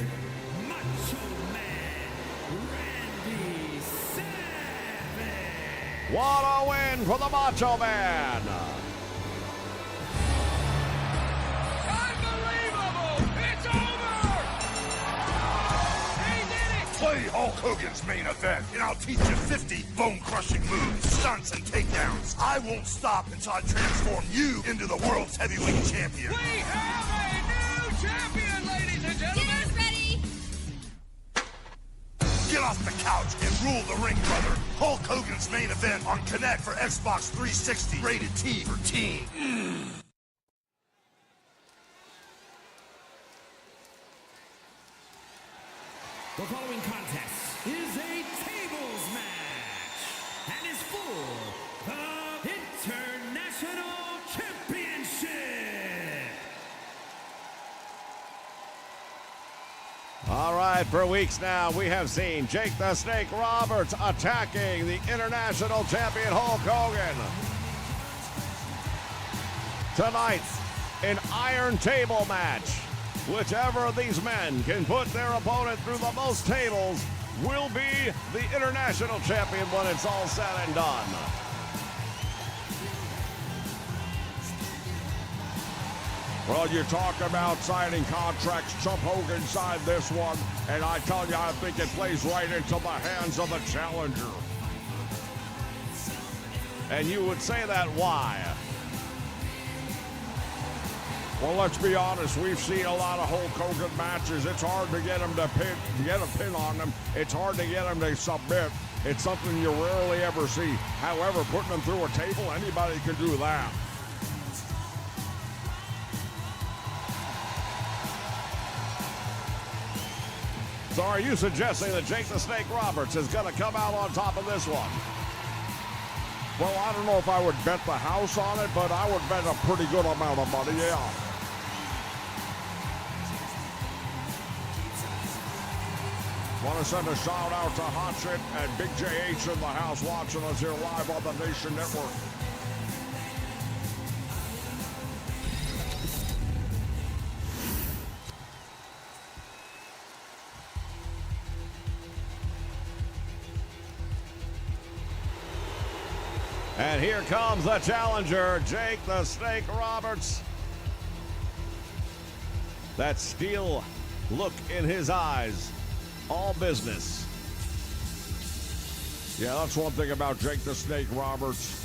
Macho Man Randy Savage. What a win for the Macho Man. Play Hulk Hogan's main event, and I'll teach you 50 bone-crushing moves, stunts, and takedowns. I won't stop until I transform you into the world's heavyweight champion. We have a new champion, ladies and gentlemen! Dinner's ready! Get off the couch and rule the ring, brother. Hulk Hogan's main event on Connect for Xbox 360. Rated T for teen. The following contest is a tables match and is for the International Championship. All right, for weeks now, we have seen Jake the Snake Roberts attacking the International Champion Hulk Hogan. Tonight, an iron table match. Whichever of these men can put their opponent through the most tables will be the International Champion when it's all said and done. Well, you talk about signing contracts. Chuck Hogan signed this one, and I tell you, I think it plays right into the hands of the challenger. And you would say that why? Well, let's be honest. We've seen a lot of Hulk Hogan matches. It's hard to get him to get a pin on them. It's hard to get him to submit. It's something you rarely ever see. However, putting them through a table, anybody can do that. So are you suggesting that Jake the Snake Roberts is going to come out on top of this one? Well, I don't know if I would bet the house on it, but I would bet a pretty good amount of money, yeah. Want to send a shout out to Hot Shit and Big JH in the house watching us here live on the Nation Network. And here comes the challenger, Jake the Snake Roberts. That steel look in his eyes. All business. Yeah, that's one thing about Jake the Snake Roberts.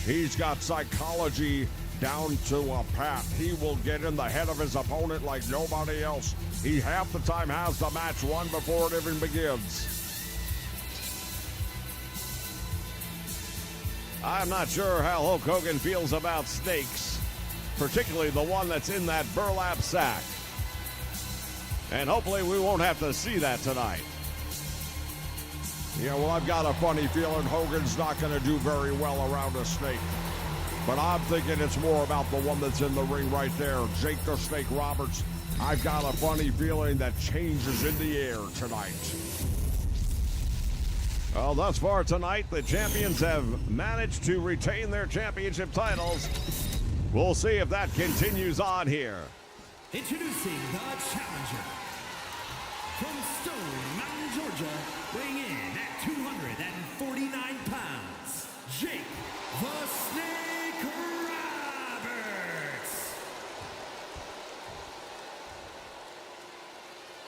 He's got psychology down to a pat. He will get in the head of his opponent like nobody else. He half the time has the match won before it even begins. I'm not sure how Hulk Hogan feels about snakes, particularly the one that's in that burlap sack. And hopefully we won't have to see that tonight. Yeah, well, I've got a funny feeling Hogan's not going to do very well around a snake. But I'm thinking it's more about the one that's in the ring right there, Jake the Snake Roberts. I've got a funny feeling that changes in the air tonight. Well, thus far tonight, the champions have managed to retain their championship titles. We'll see if that continues on here. Introducing the challenger from Stone Mountain, Georgia, weighing in at 249 pounds, Jake the Snake Roberts.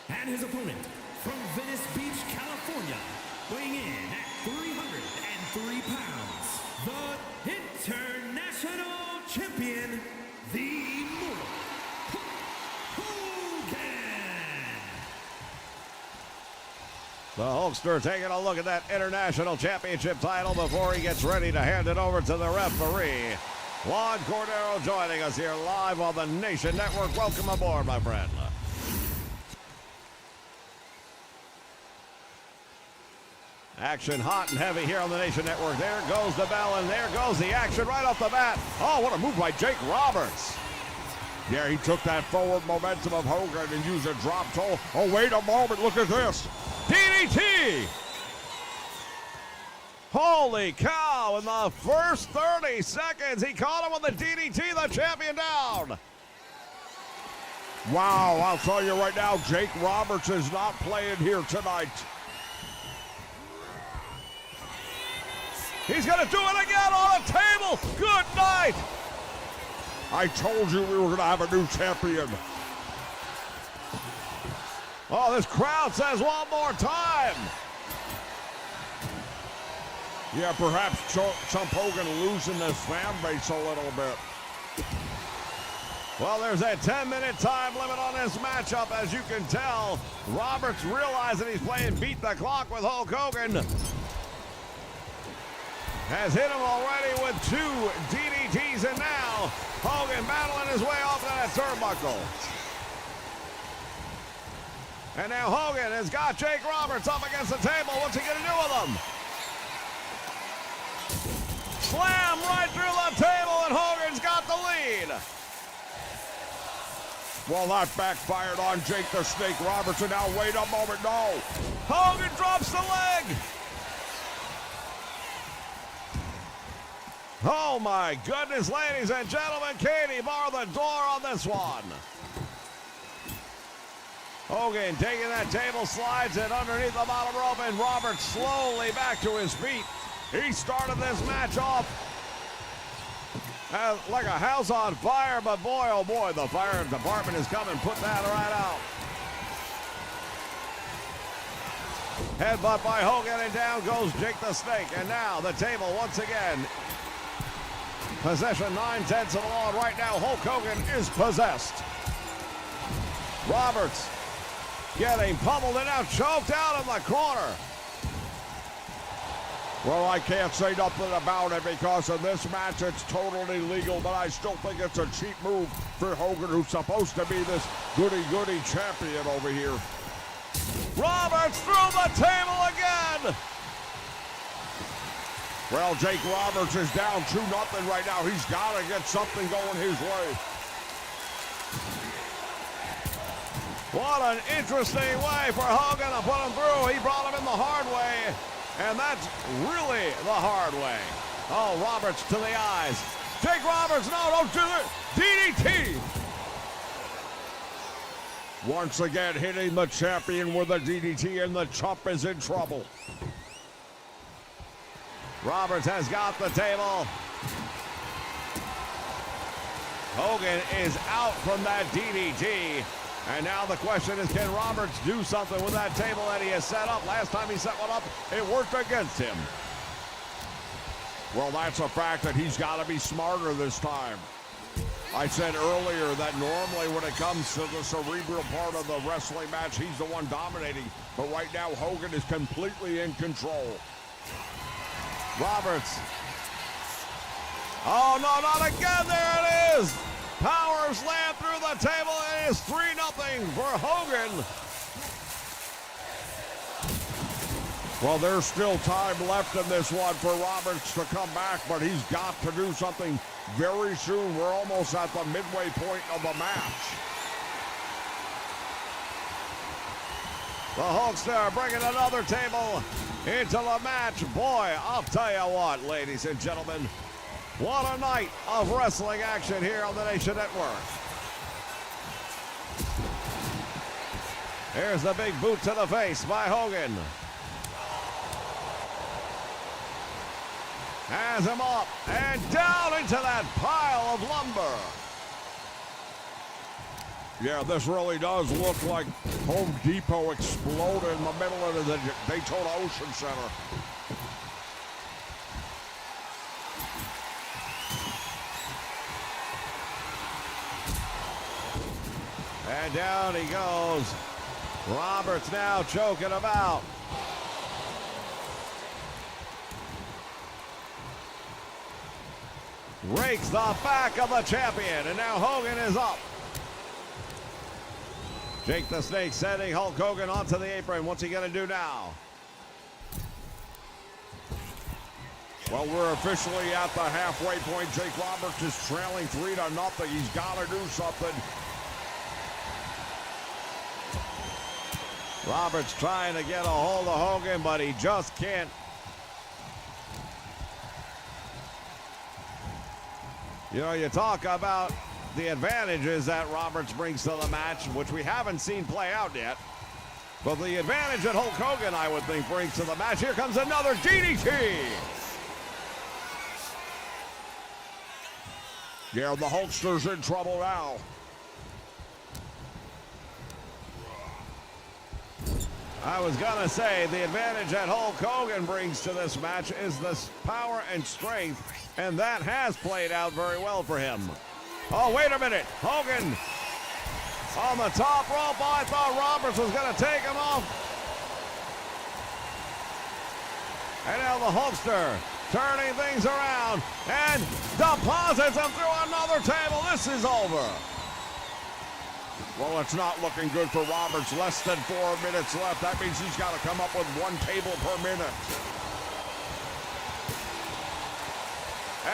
And his opponent from Venice Beach, California, weighing in at 303 pounds, the International Champion, the Immortal Hulk Hogan. The Hulkster taking a look at that International Championship title before he gets ready to hand it over to the referee. Juan Cordero joining us here live on the Nation Network. Welcome aboard, my friend. Action hot and heavy here on the Nation Network. There goes the bell, and there goes the action right off the bat. Oh, what a move by Jake Roberts. Yeah, he took that forward momentum of Hogan and used a drop toe. Oh, wait a moment. Look at this. DDT! Holy cow, in the first 30 seconds, he caught him with the DDT, the champion down. Wow, I'll tell you right now, Jake Roberts is not playing here tonight. He's going to do it again on the table. Good night. I told you we were going to have a new champion. Oh, this crowd says one more time. Yeah, perhaps Chump Hogan losing his fan base a little bit. Well, there's a 10-minute time limit on this matchup. As you can tell, Roberts realizing he's playing beat the clock with Hulk Hogan. Has hit him already with 2 DDTs, and now Hogan battling his way off to that turnbuckle. And now Hogan has got Jake Roberts up against the table. What's he going to do with him? Slam right through the table, and Hogan's got the lead. Well, that backfired on Jake the Snake Roberts, and now wait a moment, no. Hogan drops the leg. Oh my goodness, ladies and gentlemen, Katie bar the door on this one. Hogan taking that table, slides it underneath the bottom rope, and Roberts slowly back to his feet. He started this match off like a house on fire, but boy, oh boy, the fire department is coming. Put that right out. Headbutt by Hogan, and down goes Jake the Snake. And now the table once again. Possession 9/10 of the law. Right now, Hulk Hogan is possessed. Roberts getting pummeled and now choked out in the corner. Well, I can't say nothing about it because in this match it's totally legal, but I still think it's a cheap move for Hogan, who's supposed to be this goody-goody champion over here. Roberts through the table again. Well, Jake Roberts is down 2-0 right now. He's got to get something going his way. What an interesting way for Hogan to put him through. He brought him in the hard way, and that's really the hard way. Oh, Roberts to the eyes. Jake Roberts, no, don't do it. DDT. Once again, hitting the champion with a DDT, and the Chump is in trouble. Roberts has got the table. Hogan is out from that DDT. And now the question is, can Roberts do something with that table that he has set up? Last time he set one up, it worked against him. Well, that's a fact that he's got to be smarter this time. I said earlier that normally when it comes to the cerebral part of the wrestling match, he's the one dominating. But right now, Hogan is completely in control. Roberts. Oh, no, not again. There it is. Power slam through the table. It is 3-0 for Hogan. Well, there's still time left in this one for Roberts to come back, but he's got to do something very soon. We're almost at the midway point of the match. The Hulkster bringing another table into the match. Boy, I'll tell you what, ladies and gentlemen, what a night of wrestling action here on the Nation Network. Here's the big boot to the face by Hogan. Has him up and down into that pile of lumber. Yeah, this really does look like Home Depot exploded in the middle of the Daytona Ocean Center. And down he goes. Roberts now choking him out. rakes the back of the champion, and now Hogan is up. Jake the Snake sending Hulk Hogan onto the apron. What's he going to do now? Well, we're officially at the halfway point. Jake Roberts is trailing 3-0. He's got to do something. Roberts trying to get a hold of Hogan, but he just can't. You know, you talk about the advantages that Roberts brings to the match, which we haven't seen play out yet. But the advantage that Hulk Hogan, I would think, brings to the match. Here comes another DDT. Yeah, the Hulkster's in trouble now. I was going to say, the advantage that Hulk Hogan brings to this match is this power and strength, and that has played out very well for him. Oh, wait a minute. Hogan on the top rope. Oh, I thought Roberts was going to take him off. And now the Hulkster turning things around and deposits him through another table. This is over. Well, it's not looking good for Roberts. Less than 4 minutes left. That means he's got to come up with 1 table per minute.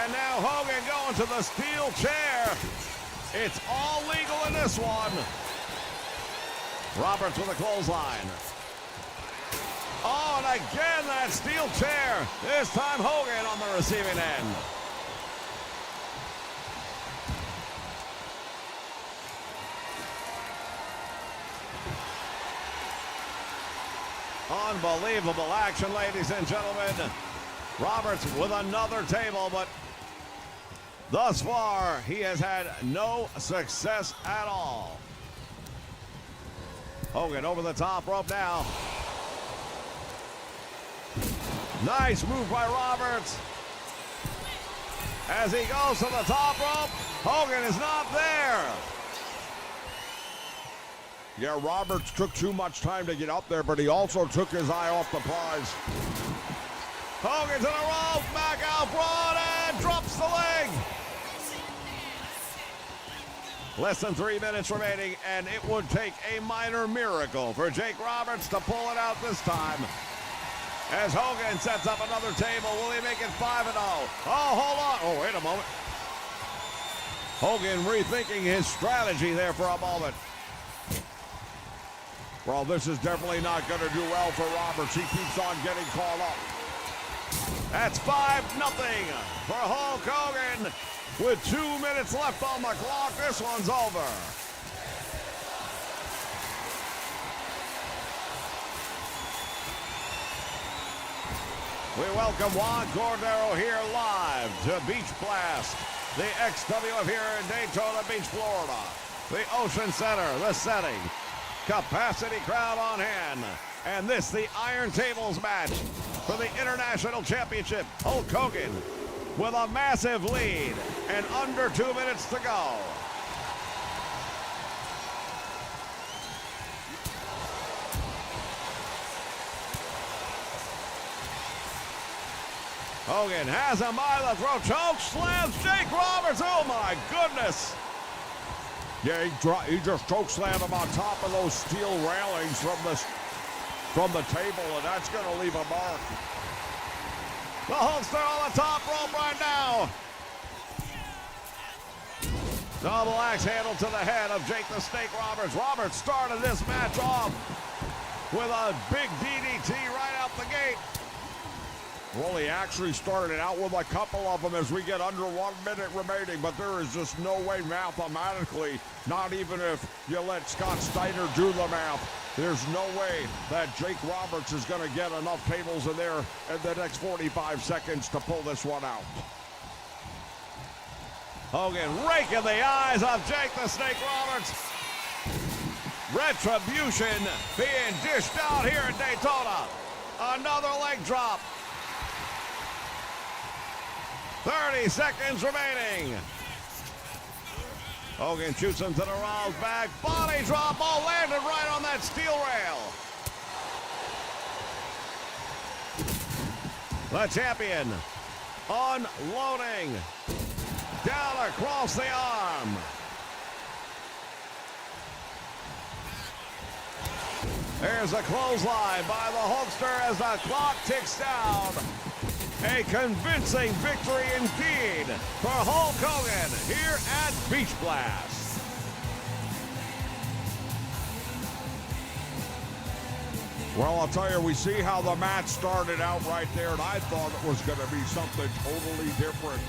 And now Hogan going to the steel chair. It's all legal in this one. Roberts with a clothesline. Oh, and again that steel chair. This time Hogan on the receiving end. Unbelievable action, ladies and gentlemen. Roberts with another table, but thus far he has had no success at all. Hogan over the top rope now. Nice move by Roberts. As he goes to the top rope, Hogan is not there. Yeah, Roberts took too much time to get up there, but he also took his eye off the prize. Hogan to the rope, back out broad, and drops the leg. Less than 3 minutes remaining, and it would take a minor miracle for Jake Roberts to pull it out this time. As Hogan sets up another table, will he make it 5-0? Oh, hold on. Oh, wait a moment. Hogan rethinking his strategy there for a moment. Well, this is definitely not going to do well for Roberts. He keeps on getting caught up. That's 5-0 for Hulk Hogan. With 2 minutes left on the clock, this one's over. We welcome Juan Cordero here live to Beach Blast, the XWF here in Daytona Beach, Florida. The Ocean Center, the setting. Capacity crowd on hand. And this, the Iron Tables match for the International Championship. Hulk Hogan with a massive lead and under 2 minutes to go. Hogan has him by the throat. Choke slams Jake Roberts. Oh, my goodness. Yeah, he just choke slammed him on top of those steel railings from the table, and that's going to leave a mark. The Hulkster on the top rope right now. Double axe handle to the head of Jake the Snake Roberts. Roberts started this match off with a big DDT right out the gate. Well, he actually started out with a couple of them as we get under 1 minute remaining, but there is just no way mathematically, not even if you let Scott Steiner do the math, there's no way that Jake Roberts is going to get enough tables in there in the next 45 seconds to pull this one out. Hogan raking the eyes of Jake the Snake Roberts. Retribution being dished out here in Daytona. Another leg drop. 30 seconds remaining. Hogan shoots him to the Raws back. Body drop. Oh, landed right on that steel rail. The champion unloading. down across the arm. There's a clothesline by the Hulkster as the clock ticks down. A convincing victory indeed for Hulk Hogan here at Beach Blast. Well, I'll tell you, we see how the match started out right there, and I thought it was going to be something totally different.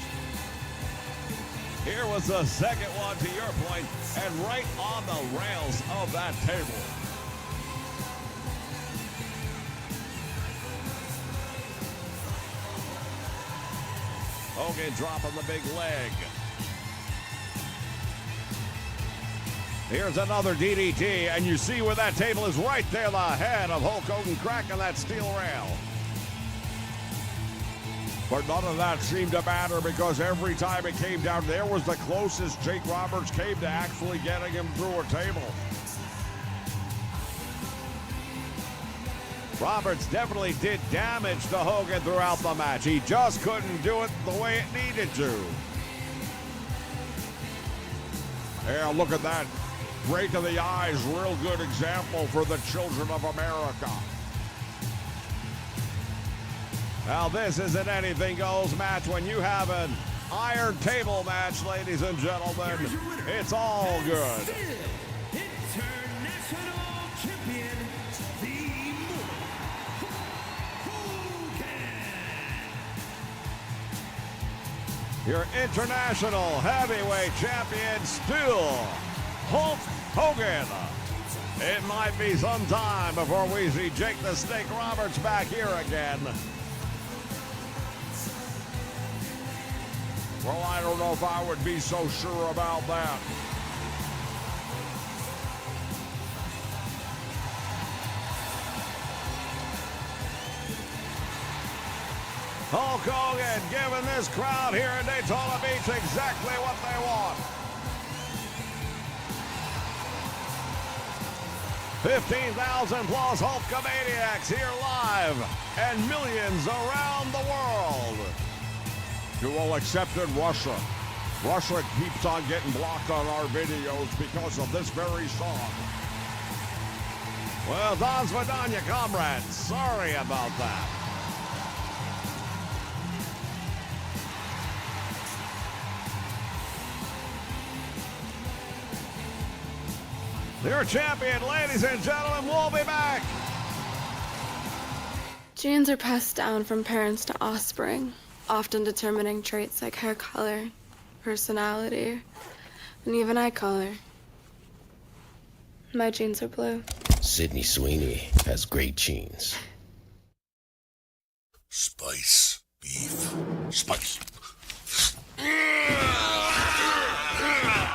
Here was the second one, to your point, and right on the rails of that table. Hogan dropping the big leg. Here's another DDT, and you see where that table is right there, the head of Hulk Hogan cracking that steel rail. But none of that seemed to matter because every time it came down, there was the closest Jake Roberts came to actually getting him through a table. Roberts definitely did damage to Hogan throughout the match. He just couldn't do it the way it needed to. Yeah, look at that. Rake of the eyes, real good example for the children of America. Now, this isn't anything goes match when you have an iron table match, ladies and gentlemen. It's all good. International champion, the Hogan. Your international heavyweight champion, still Hulk Hogan. It might be some time before we see Jake the Snake Roberts back here again. Well, I don't know if I would be so sure about that. Hulk Hogan giving this crowd here in Daytona Beach exactly what they want. 15,000 plus Hulkamaniacs here live and millions around the world. Well, except in Russia. Russia keeps on getting blocked on our videos because of this very song. Well, Don Svidanya, comrades, sorry about that. Your champion, ladies and gentlemen, will be back. Genes are passed down from parents to offspring, often determining traits like hair color, personality, and even eye color. My genes are blue. Sydney Sweeney has great genes. Spice. Beef. Spice.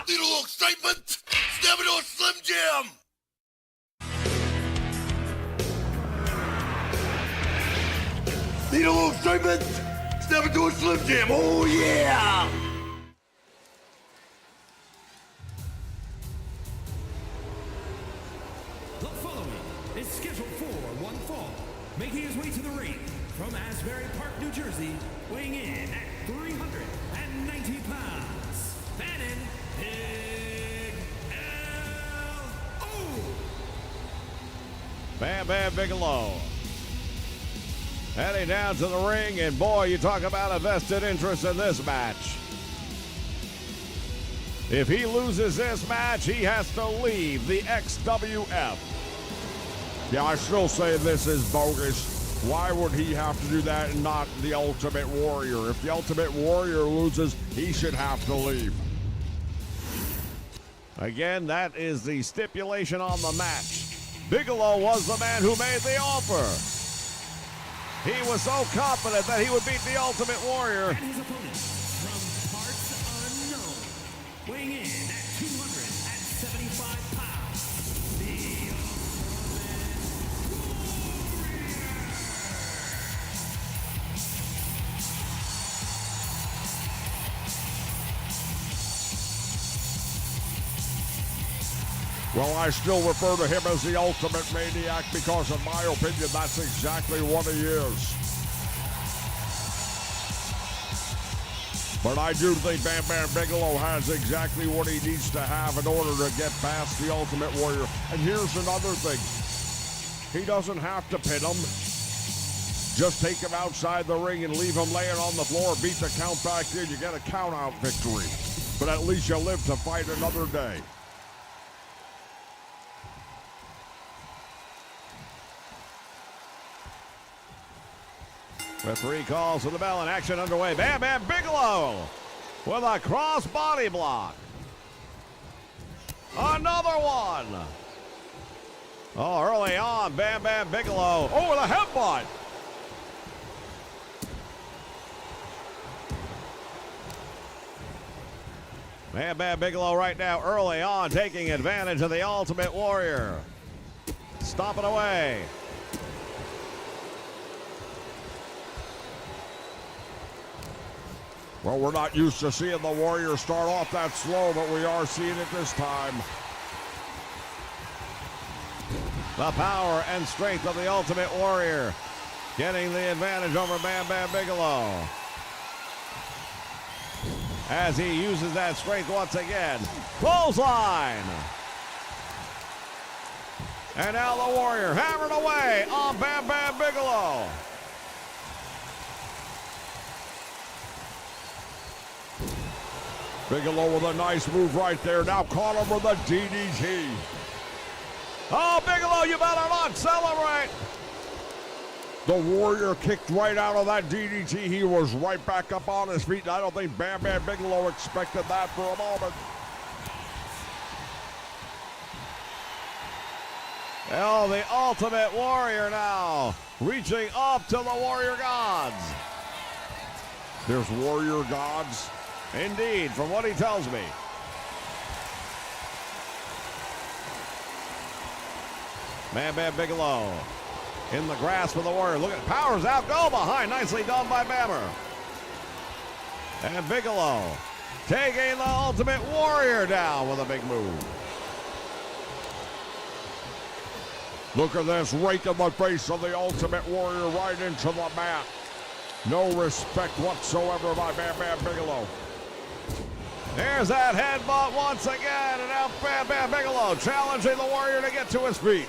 Need a little excitement? Step into a Slim Jim! Need a little excitement? Step into a Slim Jim! Oh yeah! The following is scheduled for one fall, making his way to the ring from Asbury Park, New Jersey, weighing in at 390 pounds, Bannon Big L.O. Bam Bam Bigelow. Heading down to the ring, and boy, you talk about a vested interest in this match. If he loses this match, he has to leave the XWF. Yeah, I still say this is bogus. Why would he have to do that and not the Ultimate Warrior? If the Ultimate Warrior loses, he should have to leave. Again, that is the stipulation on the match. Bigelow was the man who made the offer. He was so confident that he would beat the Ultimate Warrior. And his opponent from parts unknown, weighing in at 275 pounds, the Well, I still refer to him as the Ultimate Maniac because, in my opinion, that's exactly what he is. But I do think Bam Bam Bigelow has exactly what he needs to have in order to get past the Ultimate Warrior. And here's another thing. He doesn't have to pin him. Just take him outside the ring and leave him laying on the floor. Beat the count back in. You get a count-out victory. But at least you live to fight another day. Referee calls for the bell and action underway. Bam Bam Bigelow with a cross body block. Another one. Oh, early on, Bam Bam Bigelow. Oh, with a headbutt. Bam Bam Bigelow right now early on taking advantage of the Ultimate Warrior. Stomping away. Well, we're not used to seeing the Warrior start off that slow, but we are seeing it this time. The power and strength of the Ultimate Warrior getting the advantage over Bam Bam Bigelow. As he uses that strength once again. Clothesline. And now the Warrior hammered away on Bam Bam Bigelow. Bigelow with a nice move right there. Now caught him with a DDT. Oh, Bigelow, you better not celebrate. The Warrior kicked right out of that DDT. He was right back up on his feet. I don't think Bam Bam Bigelow expected that for a moment. Oh, the Ultimate Warrior now reaching up to the Warrior Gods. There's Warrior Gods. Indeed, from what he tells me. Bam Bam Bigelow in the grasp of the Warrior. Look at powers out, go behind. Nicely done by Bammer. And Bigelow taking the Ultimate Warrior down with a big move. Look at this, rake in the face of the Ultimate Warrior right into the mat. No respect whatsoever by Bam Bam Bigelow. There's that headbutt once again, and now Bam Bam Bigelow challenging the Warrior to get to his feet.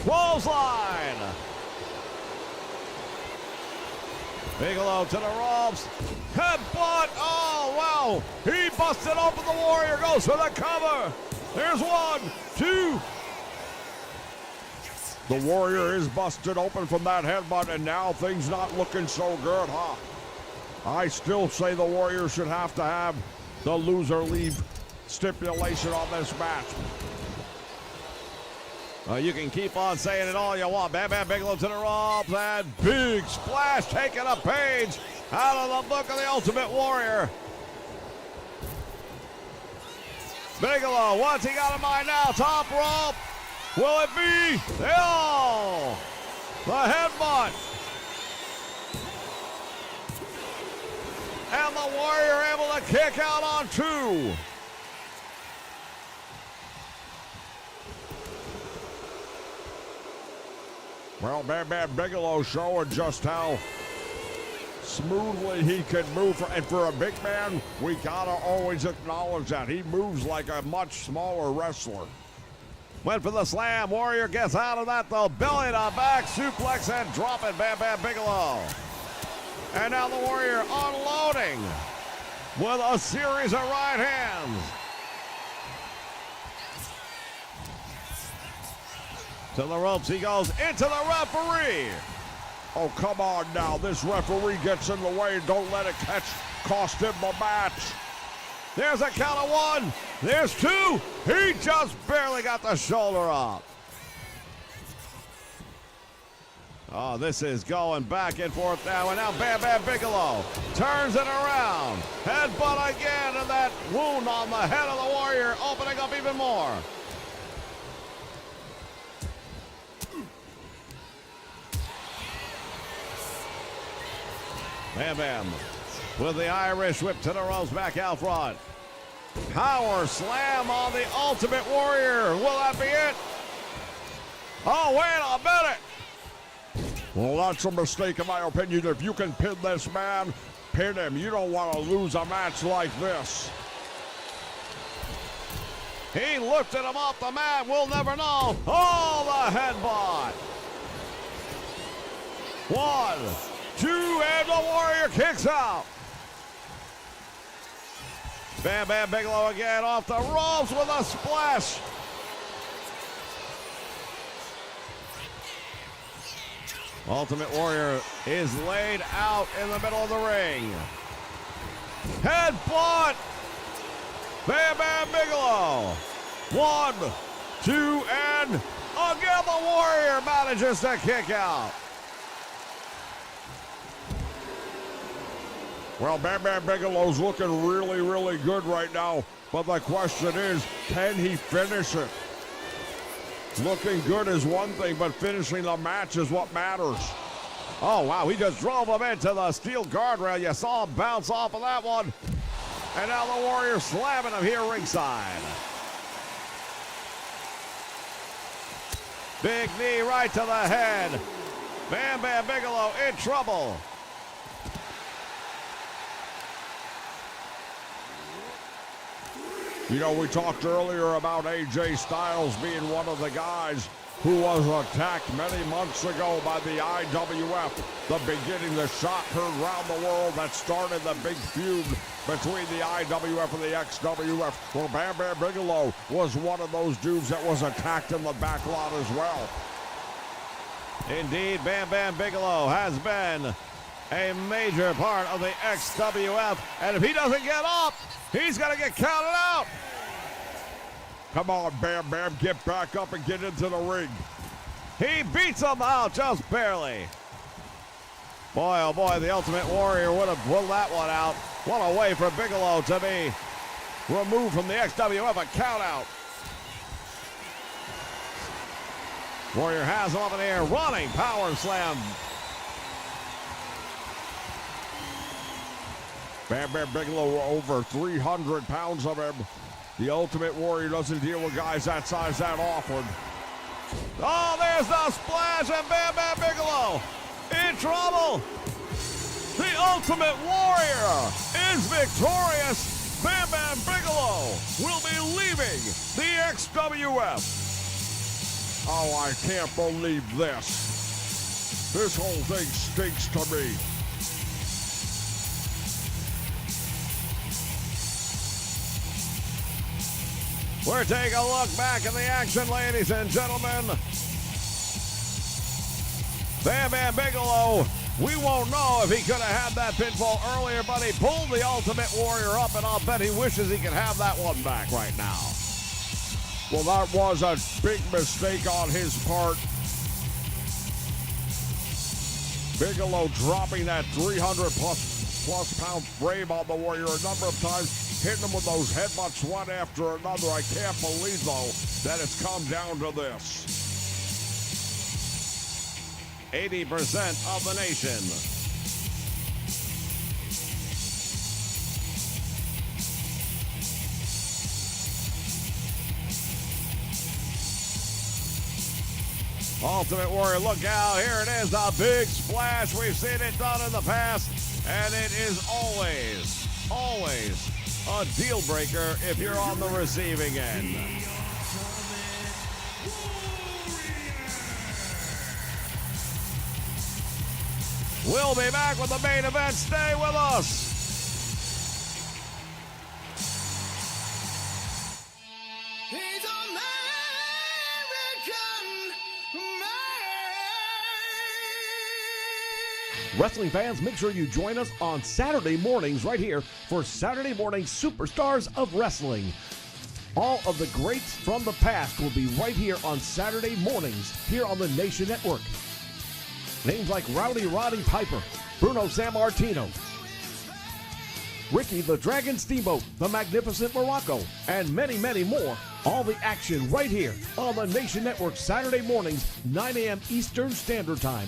Clothesline. Bigelow to the ropes. Headbutt. Oh, wow. He busted open the Warrior. Goes for the cover. There's 1, 2. The Warrior is busted open from that headbutt, and now things not looking so good, huh? I still say the Warrior should have to have the loser leave stipulation on this match. You can keep on saying it all you want. Bam Bam Bigelow to the ropes, and big splash taking a page out of the book of the Ultimate Warrior. Bigelow, what's he got in mind now? Top rope. Will it be? Oh! The headbutt. And the Warrior able to kick out on 2. Well, Bam Bam Bigelow showing just how smoothly he can move. And for a big man, we gotta always acknowledge that. He moves like a much smaller wrestler. Went for the slam. Warrior gets out of that, though. Belly to back suplex and drop it. Bam Bam Bigelow. And now the Warrior unloading with a series of right hands. To the ropes he goes, into the referee. Oh, come on now. This referee gets in the way. Don't let it cost him the match. There's a count of 1. There's 2. He just barely got the shoulder up. Oh, this is going back and forth now. And now Bam Bam Bigelow turns it around. Headbutt again, and that wound on the head of the Warrior opening up even more. Bam Bam with the Irish whip to the ropes, back out front. Power slam on the Ultimate Warrior. Will that be it? Oh, wait a minute. Well, that's a mistake in my opinion. If you can pin this man, pin him. You don't want to lose a match like this. He lifted him off the mat. We'll never know. Oh, the headbutt. 1, 2, and the Warrior kicks out. Bam Bam Bigelow again off the ropes with a splash. Ultimate Warrior is laid out in the middle of the ring. Headbutt. Bam Bam Bigelow. 1, 2, and again the Warrior manages to kick out. Well, Bam Bam Bigelow's looking really, really good right now. But the question is, can he finish it? Looking good is one thing, but finishing the match is what matters. Oh, wow, he just drove him into the steel guardrail. You saw him bounce off of that one. And now the Warrior slamming him here ringside. Big knee right to the head. Bam Bam Bigelow in trouble. You know, we talked earlier about AJ Styles being one of the guys who was attacked many months ago by the IWF. The beginning, the shot heard around the world that started the big feud between the IWF and the XWF. Well, Bam Bam Bigelow was one of those dudes that was attacked in the back lot as well. Indeed, Bam Bam Bigelow has been a major part of the XWF. And if he doesn't get up, he's going to get counted out. Come on, Bam Bam, get back up and get into the ring. He beats him out just barely. Boy, oh boy, the Ultimate Warrior would have pulled that one out. What a way for Bigelow to be removed from the XWF, a count out. Warrior has him up in the air, running power slam. Bam Bam Bigelow, over 300 pounds of him. The Ultimate Warrior doesn't deal with guys that size that often. Oh, there's the splash, and Bam Bam Bigelow in trouble. The Ultimate Warrior is victorious. Bam Bam Bigelow will be leaving the XWF. Oh, I can't believe this. This whole thing stinks to me. We're taking a look back in the action, ladies and gentlemen. Bam Bam Bigelow, we won't know if he could have had that pinfall earlier, but he pulled the Ultimate Warrior up, and I'll bet he wishes he could have that one back right now. Well, that was a big mistake on his part. Bigelow dropping that 300-plus pound frame on the Warrior a number of times, hitting him with those headbutts one after another. I can't believe, though, that it's come down to this. 80% of the nation. Ultimate Warrior, look out. Here it is, a big splash. We've seen it done in the past, and it is always a deal breaker if you're on the receiving end. We'll be back with the main event. Stay with us. He's American made. Wrestling fans, make sure you join us on Saturday mornings right here for Saturday Morning Superstars of Wrestling. All of the greats from the past will be right here on Saturday mornings here on the Nation Network. Names like Rowdy Roddy Piper, Bruno Sammartino, Ricky the Dragon Steamboat, the Magnificent Morocco, and many, many more. All the action right here on the Nation Network Saturday mornings, 9 a.m. Eastern Standard Time.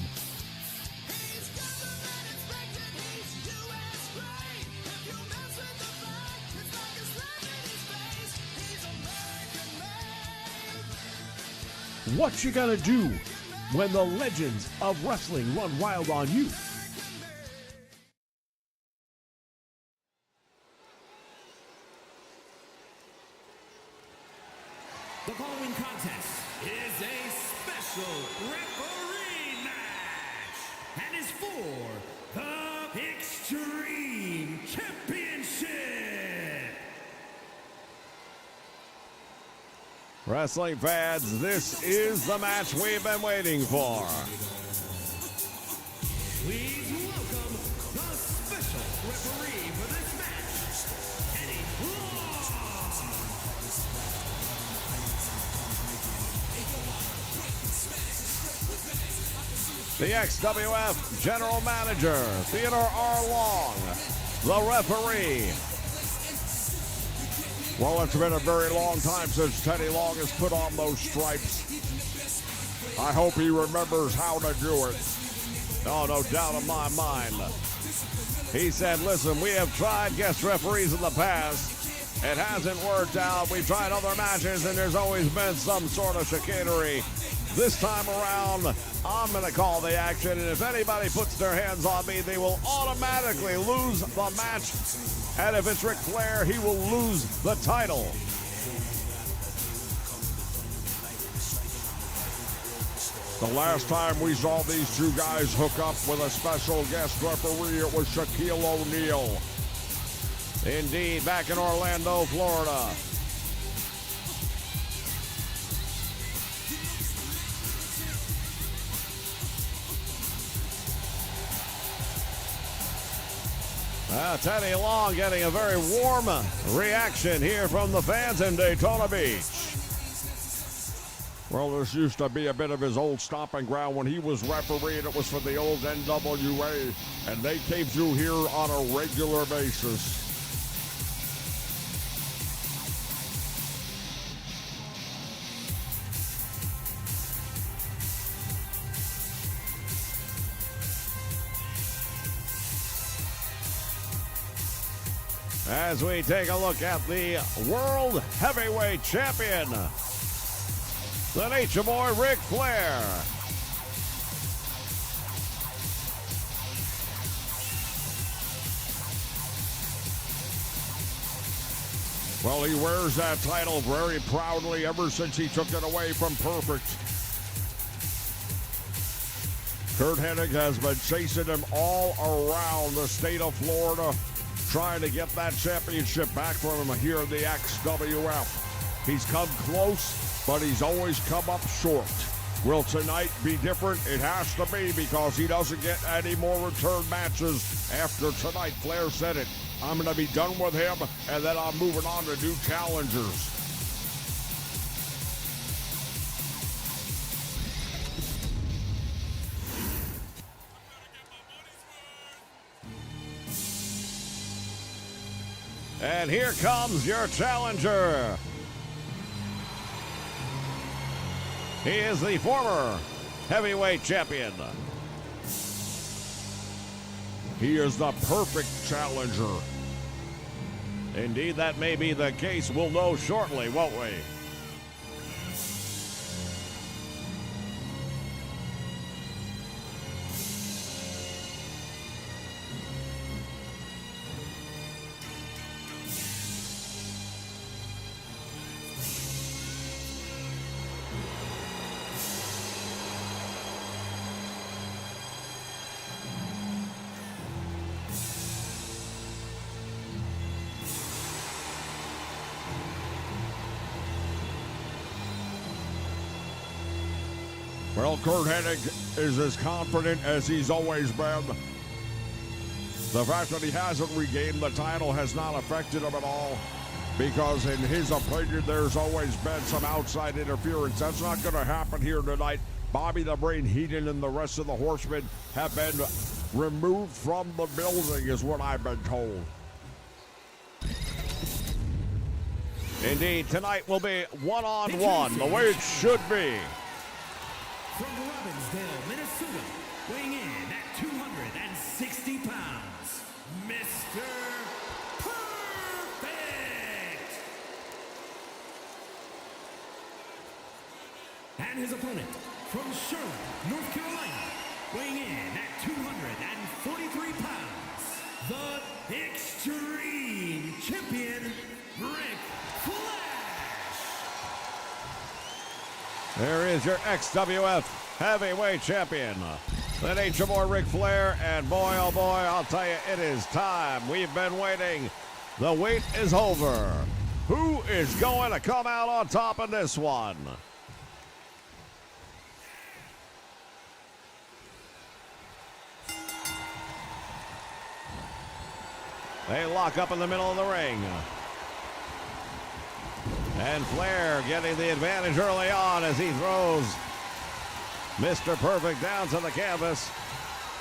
What you gotta do? when the legends of wrestling run wild on you. The following contest is a special referee match and is for the Extreme Championship. Wrestling fans, this is the match we've been waiting for. Please welcome the special referee for this match, Eddie Long. The XWF General Manager, Theodore R. Long, the referee. Well, it's been a very long time since Teddy Long has put on those stripes. I hope he remembers how to do it. Oh, no doubt in my mind. He said, listen, we have tried guest referees in the past. It hasn't worked out. We've tried other matches, and there's always been some sort of chicanery. This time around, I'm going to call the action, and if anybody puts their hands on me, they will automatically lose the match. And if it's Ric Flair, he will lose the title. The last time we saw these two guys hook up with a special guest referee, it was Shaquille O'Neal. Indeed, back in Orlando, Florida. Teddy Long getting a very warm reaction here from the fans in Daytona Beach. Well, this used to be a bit of his old stomping ground when he was refereeing. It was for the old NWA, and they came through here on a regular basis. As we take a look at the World Heavyweight Champion, the Nature Boy Ric Flair. Well, he wears that title very proudly ever since he took it away from Perfect. Kurt Hennig has been chasing him all around the state of Florida, trying to get that championship back from him here in the XWF. He's come close, but he's always come up short. Will tonight be different? It has to be, because he doesn't get any more return matches after tonight. Flair said it. I'm going to be done with him, and then I'm moving on to new challengers. And here comes your challenger. He is the former heavyweight champion. He is the perfect challenger. Indeed, that may be the case. We'll know shortly, won't we? Well, Kurt Hennig is as confident as he's always been. The fact that he hasn't regained the title has not affected him at all, because in his opinion, there's always been some outside interference. That's not going to happen here tonight. Bobby the Brain Heenan and the rest of the Horsemen have been removed from the building, is what I've been told. Indeed, tonight will be one-on-one, the way it should be. From Robbinsdale, Minnesota, weighing in at 260 pounds, Mr. Perfect! And his opponent, from Charlotte, North Carolina, weighing in at 243 pounds, the Extreme Champion, Ric Flash. There is your XWF Heavyweight Champion, the Nature Boy Ric Flair, and boy, oh boy, I'll tell you, it is time. We've been waiting. The wait is over. Who is going to come out on top in this one? They lock up in the middle of the ring. And Flair getting the advantage early on as he throws Mr. Perfect down to the canvas.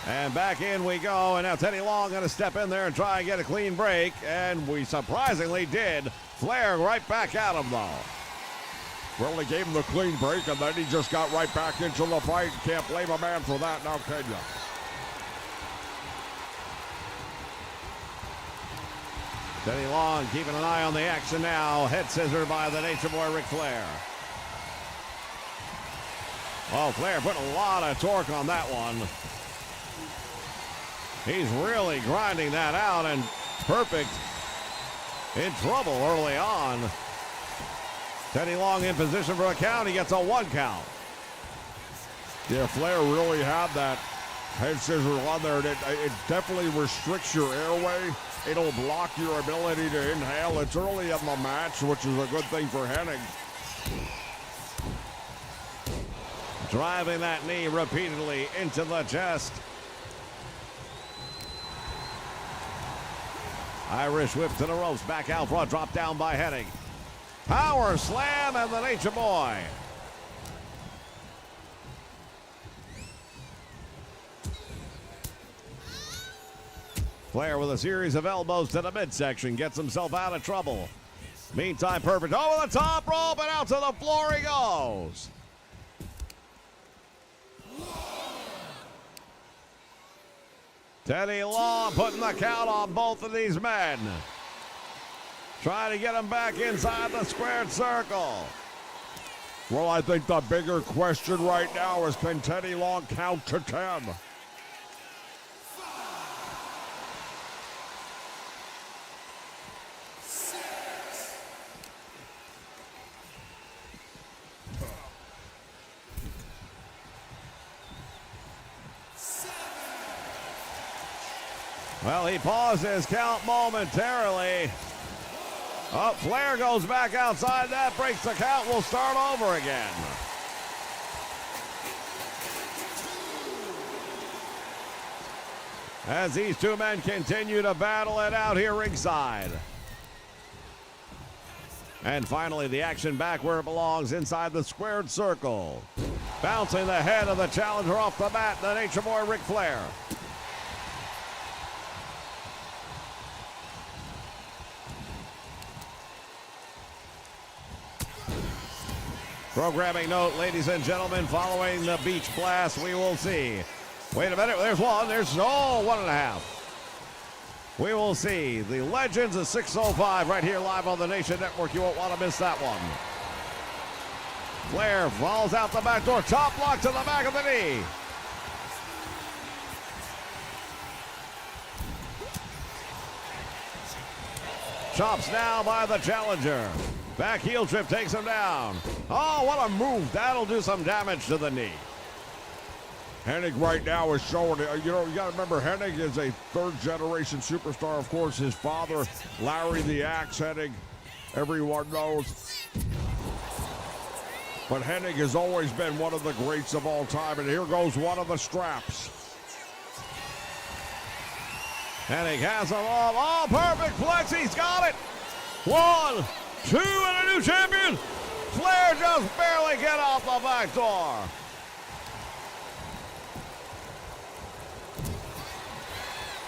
And back in we go. And now Teddy Long going to step in there and try and get a clean break. And we surprisingly did. Flair right back at him, though. Well, he gave him the clean break, and then he just got right back into the fight. Can't blame a man for that now, can you? Teddy Long keeping an eye on the action now. Head scissor by the Nature Boy Ric Flair. Oh, Flair put a lot of torque on that one. He's really grinding that out, and Perfect in trouble early on. Teddy Long in position for a count. He gets a 1 count. Yeah, Flair really had that head scissor on there. It definitely restricts your airway. It'll block your ability to inhale. It's early in the match, which is a good thing for Hennig. Driving that knee repeatedly into the chest. Irish whip to the ropes. Back out front. Drop down by Hennig. Power slam and the Nature Boy. Flair with a series of elbows to the midsection. Gets himself out of trouble. Meantime, Perfect over the top rope and out to the floor he goes. Teddy Long putting the count on both of these men. Trying to get him back inside the squared circle. Well, I think the bigger question right now is, can Teddy Long count to 10? Well, he paused his count momentarily. Oh, Flair goes back outside. That breaks the count. We'll start over again. As these two men continue to battle it out here ringside. And finally, the action back where it belongs, inside the squared circle. Bouncing the head of the challenger off the mat, the Nature Boy Ric Flair. Programming note, ladies and gentlemen, following the beach blast, we will see. Wait a minute, there's one. There's, 1.5. We will see the Legends of 605 right here live on the Nation Network. You won't want to miss that one. Flair falls out the back door. Top block to the back of the knee. Chops now by the challenger. Back heel trip takes him down. Oh, what a move. That'll do some damage to the knee. Hennig right now is showing, you got to remember, Hennig is a third-generation superstar. Of course, his father, Larry the Axe Hennig, everyone knows. But Hennig has always been one of the greats of all time, and here goes one of the straps. Hennig has him off. Oh, perfect flex. He's got it. 1, 2, and a new champion. Flair just barely get off the back door.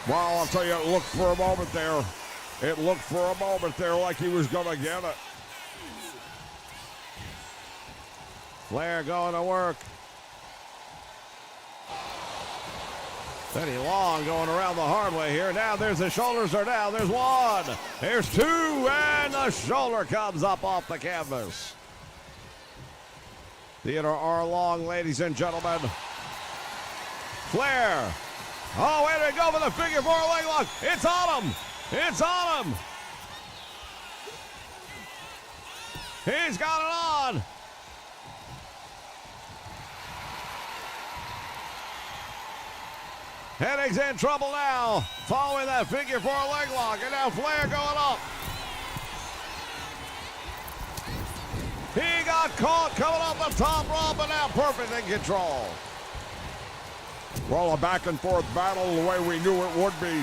Well, I'll tell you, it looked for a moment there. It looked for a moment there like he was going to get it. Flair going to work. Teddy Long going around the hard way here. Now there's the shoulders are down. There's 1. There's 2. And the shoulder comes up off the canvas. Theater are long, ladies and gentlemen. Flair. Oh, way to go for the figure four leg lock. It's on him. It's on him. He's got it on. Hennig's in trouble now, following that figure four leg lock, and now Flair going up. He got caught coming off the top rope, and now perfect in control. Well, a back and forth battle the way we knew it would be.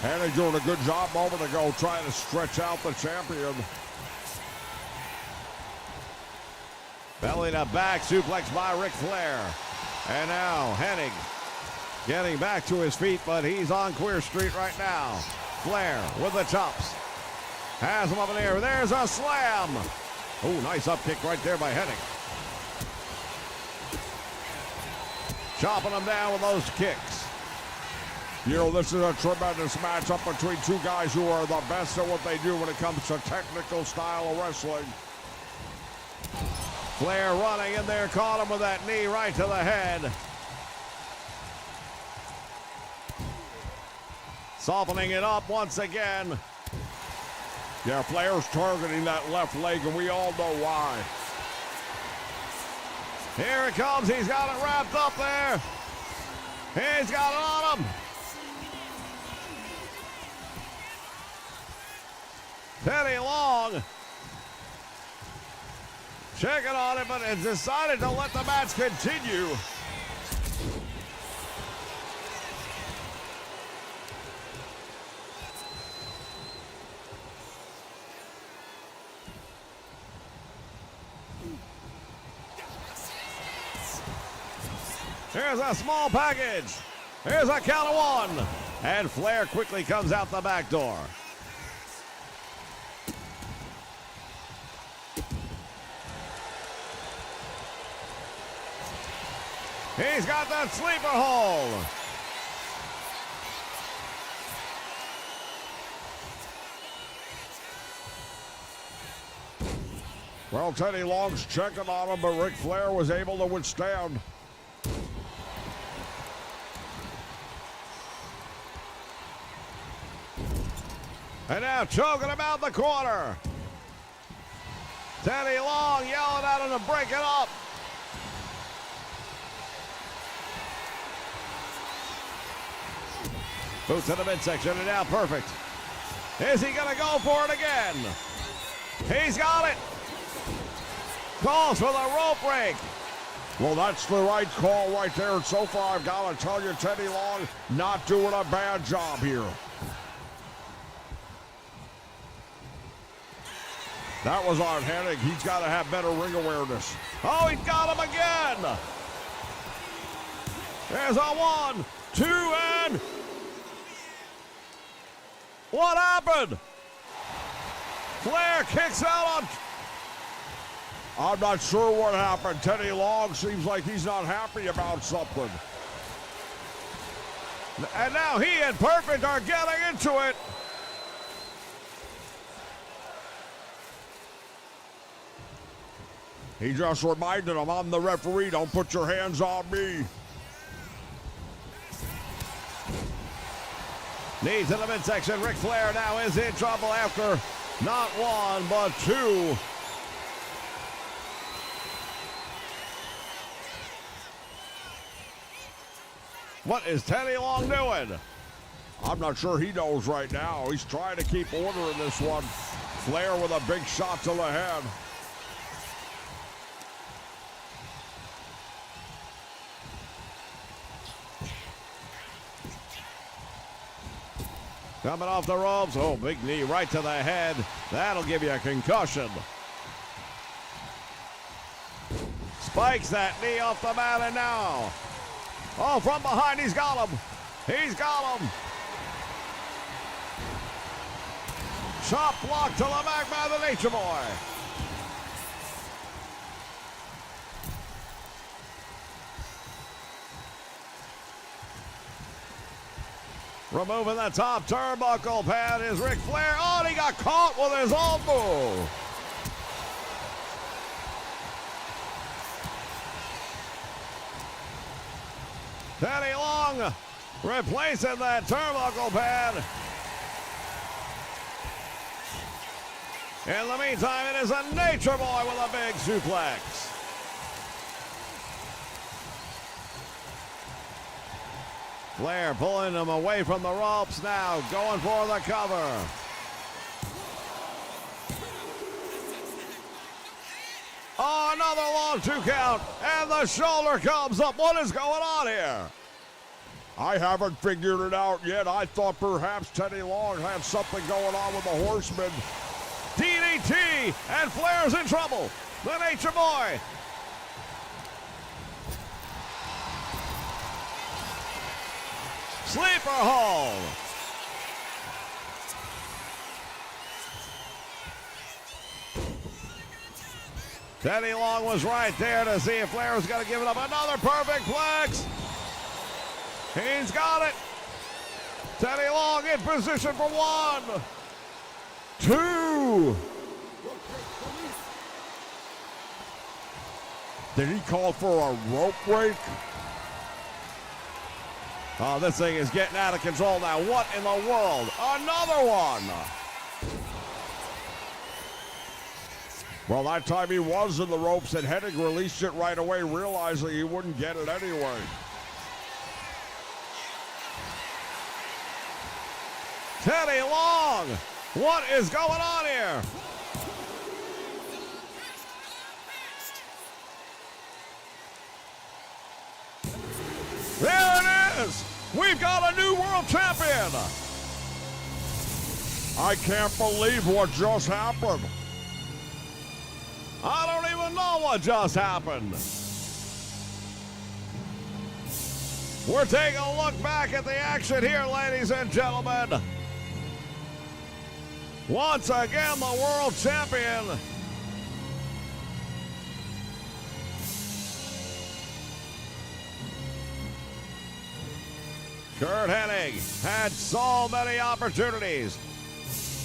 Hennig doing a good job moment ago trying to stretch out the champion. Belly to back suplex by Ric Flair. And now Hennig getting back to his feet, but he's on Queer Street right now. Flair with the chops. Has him up in the air. There's a slam. Oh, nice up kick right there by Hennig. Chopping him down with those kicks. You know, this is a tremendous matchup between two guys who are the best at what they do when it comes to technical style of wrestling. Flair running in there, caught him with that knee right to the head. Softening it up once again. Yeah, Flair's targeting that left leg, and we all know why. Here it comes. He's got it wrapped up there. He's got it on him. Teddy Long checking on it, but has decided to let the match continue. Here's a small package. Here's a count of one. And Flair quickly comes out the back door. He's got that sleeper hold. Well, Teddy Long's checking on him, but Ric Flair was able to withstand. And now choking him out the corner. Teddy Long yelling at him to break it up. Boots to the midsection and now perfect. Is he gonna go for it again? He's got it. Calls for the rope break. Well, that's the right call right there. And so far, I've got to tell you, Teddy Long not doing a bad job here. That was on Hennig. He's got to have better ring awareness. Oh, he got him again. There's a 1, 2, and... What happened? Flair kicks out on... I'm not sure what happened. Teddy Long seems like he's not happy about something. And now he and Perfect are getting into it. He just reminded him, I'm the referee, don't put your hands on me. Knee to the midsection. Ric Flair now is in trouble after not 1, but 2. What is Teddy Long doing? I'm not sure he knows right now. He's trying to keep order in this one. Flair with a big shot to the head. Coming off the ropes. Oh, big knee right to the head. That'll give you a concussion. Spikes that knee off the mat, and now. Oh, from behind, he's got him. He's got him. Chop block to the back by the Nature Boy. Removing the top turnbuckle pad is Ric Flair. Oh, and he got caught with his elbow. Teddy Long replacing that turnbuckle pad. In the meantime, it is a Nature Boy with a big suplex. Flair pulling him away from the ropes now, going for the cover. Oh, another long 2 count, and the shoulder comes up. What is going on here? I haven't figured it out yet. I thought perhaps Teddy Long had something going on with the Horseman. DDT, and Flair's in trouble. The Nature Boy. Sleeper hold. Teddy Long was right there to see if Flair was going to give it up. Another perfect flex. He's got it. Teddy Long in position for 1, 2. Did he call for a rope break? Oh, this thing is getting out of control now. What in the world? Another one. Well, that time he was in the ropes and Hennig released it right away, realizing he wouldn't get it anyway. Teddy Long, what is going on here? There it is! We've got a new world champion! I can't believe what just happened. I don't even know what just happened. We're taking a look back at the action here, ladies and gentlemen. Once again, the world champion. Curt Hennig had so many opportunities.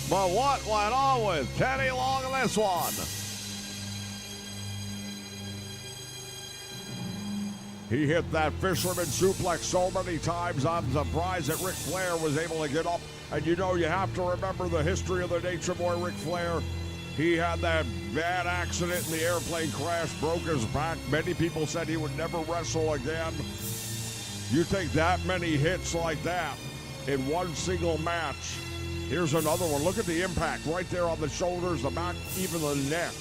But what went on with Teddy Long in this one? He hit that fisherman suplex so many times, I'm surprised that Ric Flair was able to get up. And you know, you have to remember the history of the Nature Boy, Ric Flair. He had that bad accident in the airplane crash, broke his back. Many people said he would never wrestle again. You take that many hits like that in one single match. Here's another one. Look at the impact right there on the shoulders, the back, even the neck.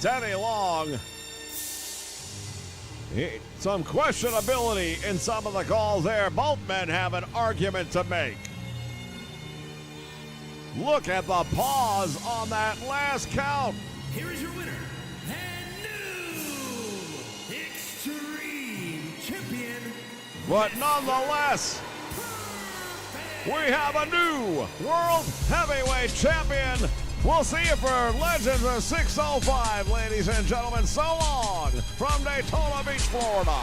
Teddy Long. Some questionability in some of the calls there. Both men have an argument to make. Look at the pause on that last count. Here is your winner, and new Extreme Champion. But nonetheless, we have a new World Heavyweight Champion. We'll see you for Legends of 605, ladies and gentlemen. So long from Daytona Beach, Florida.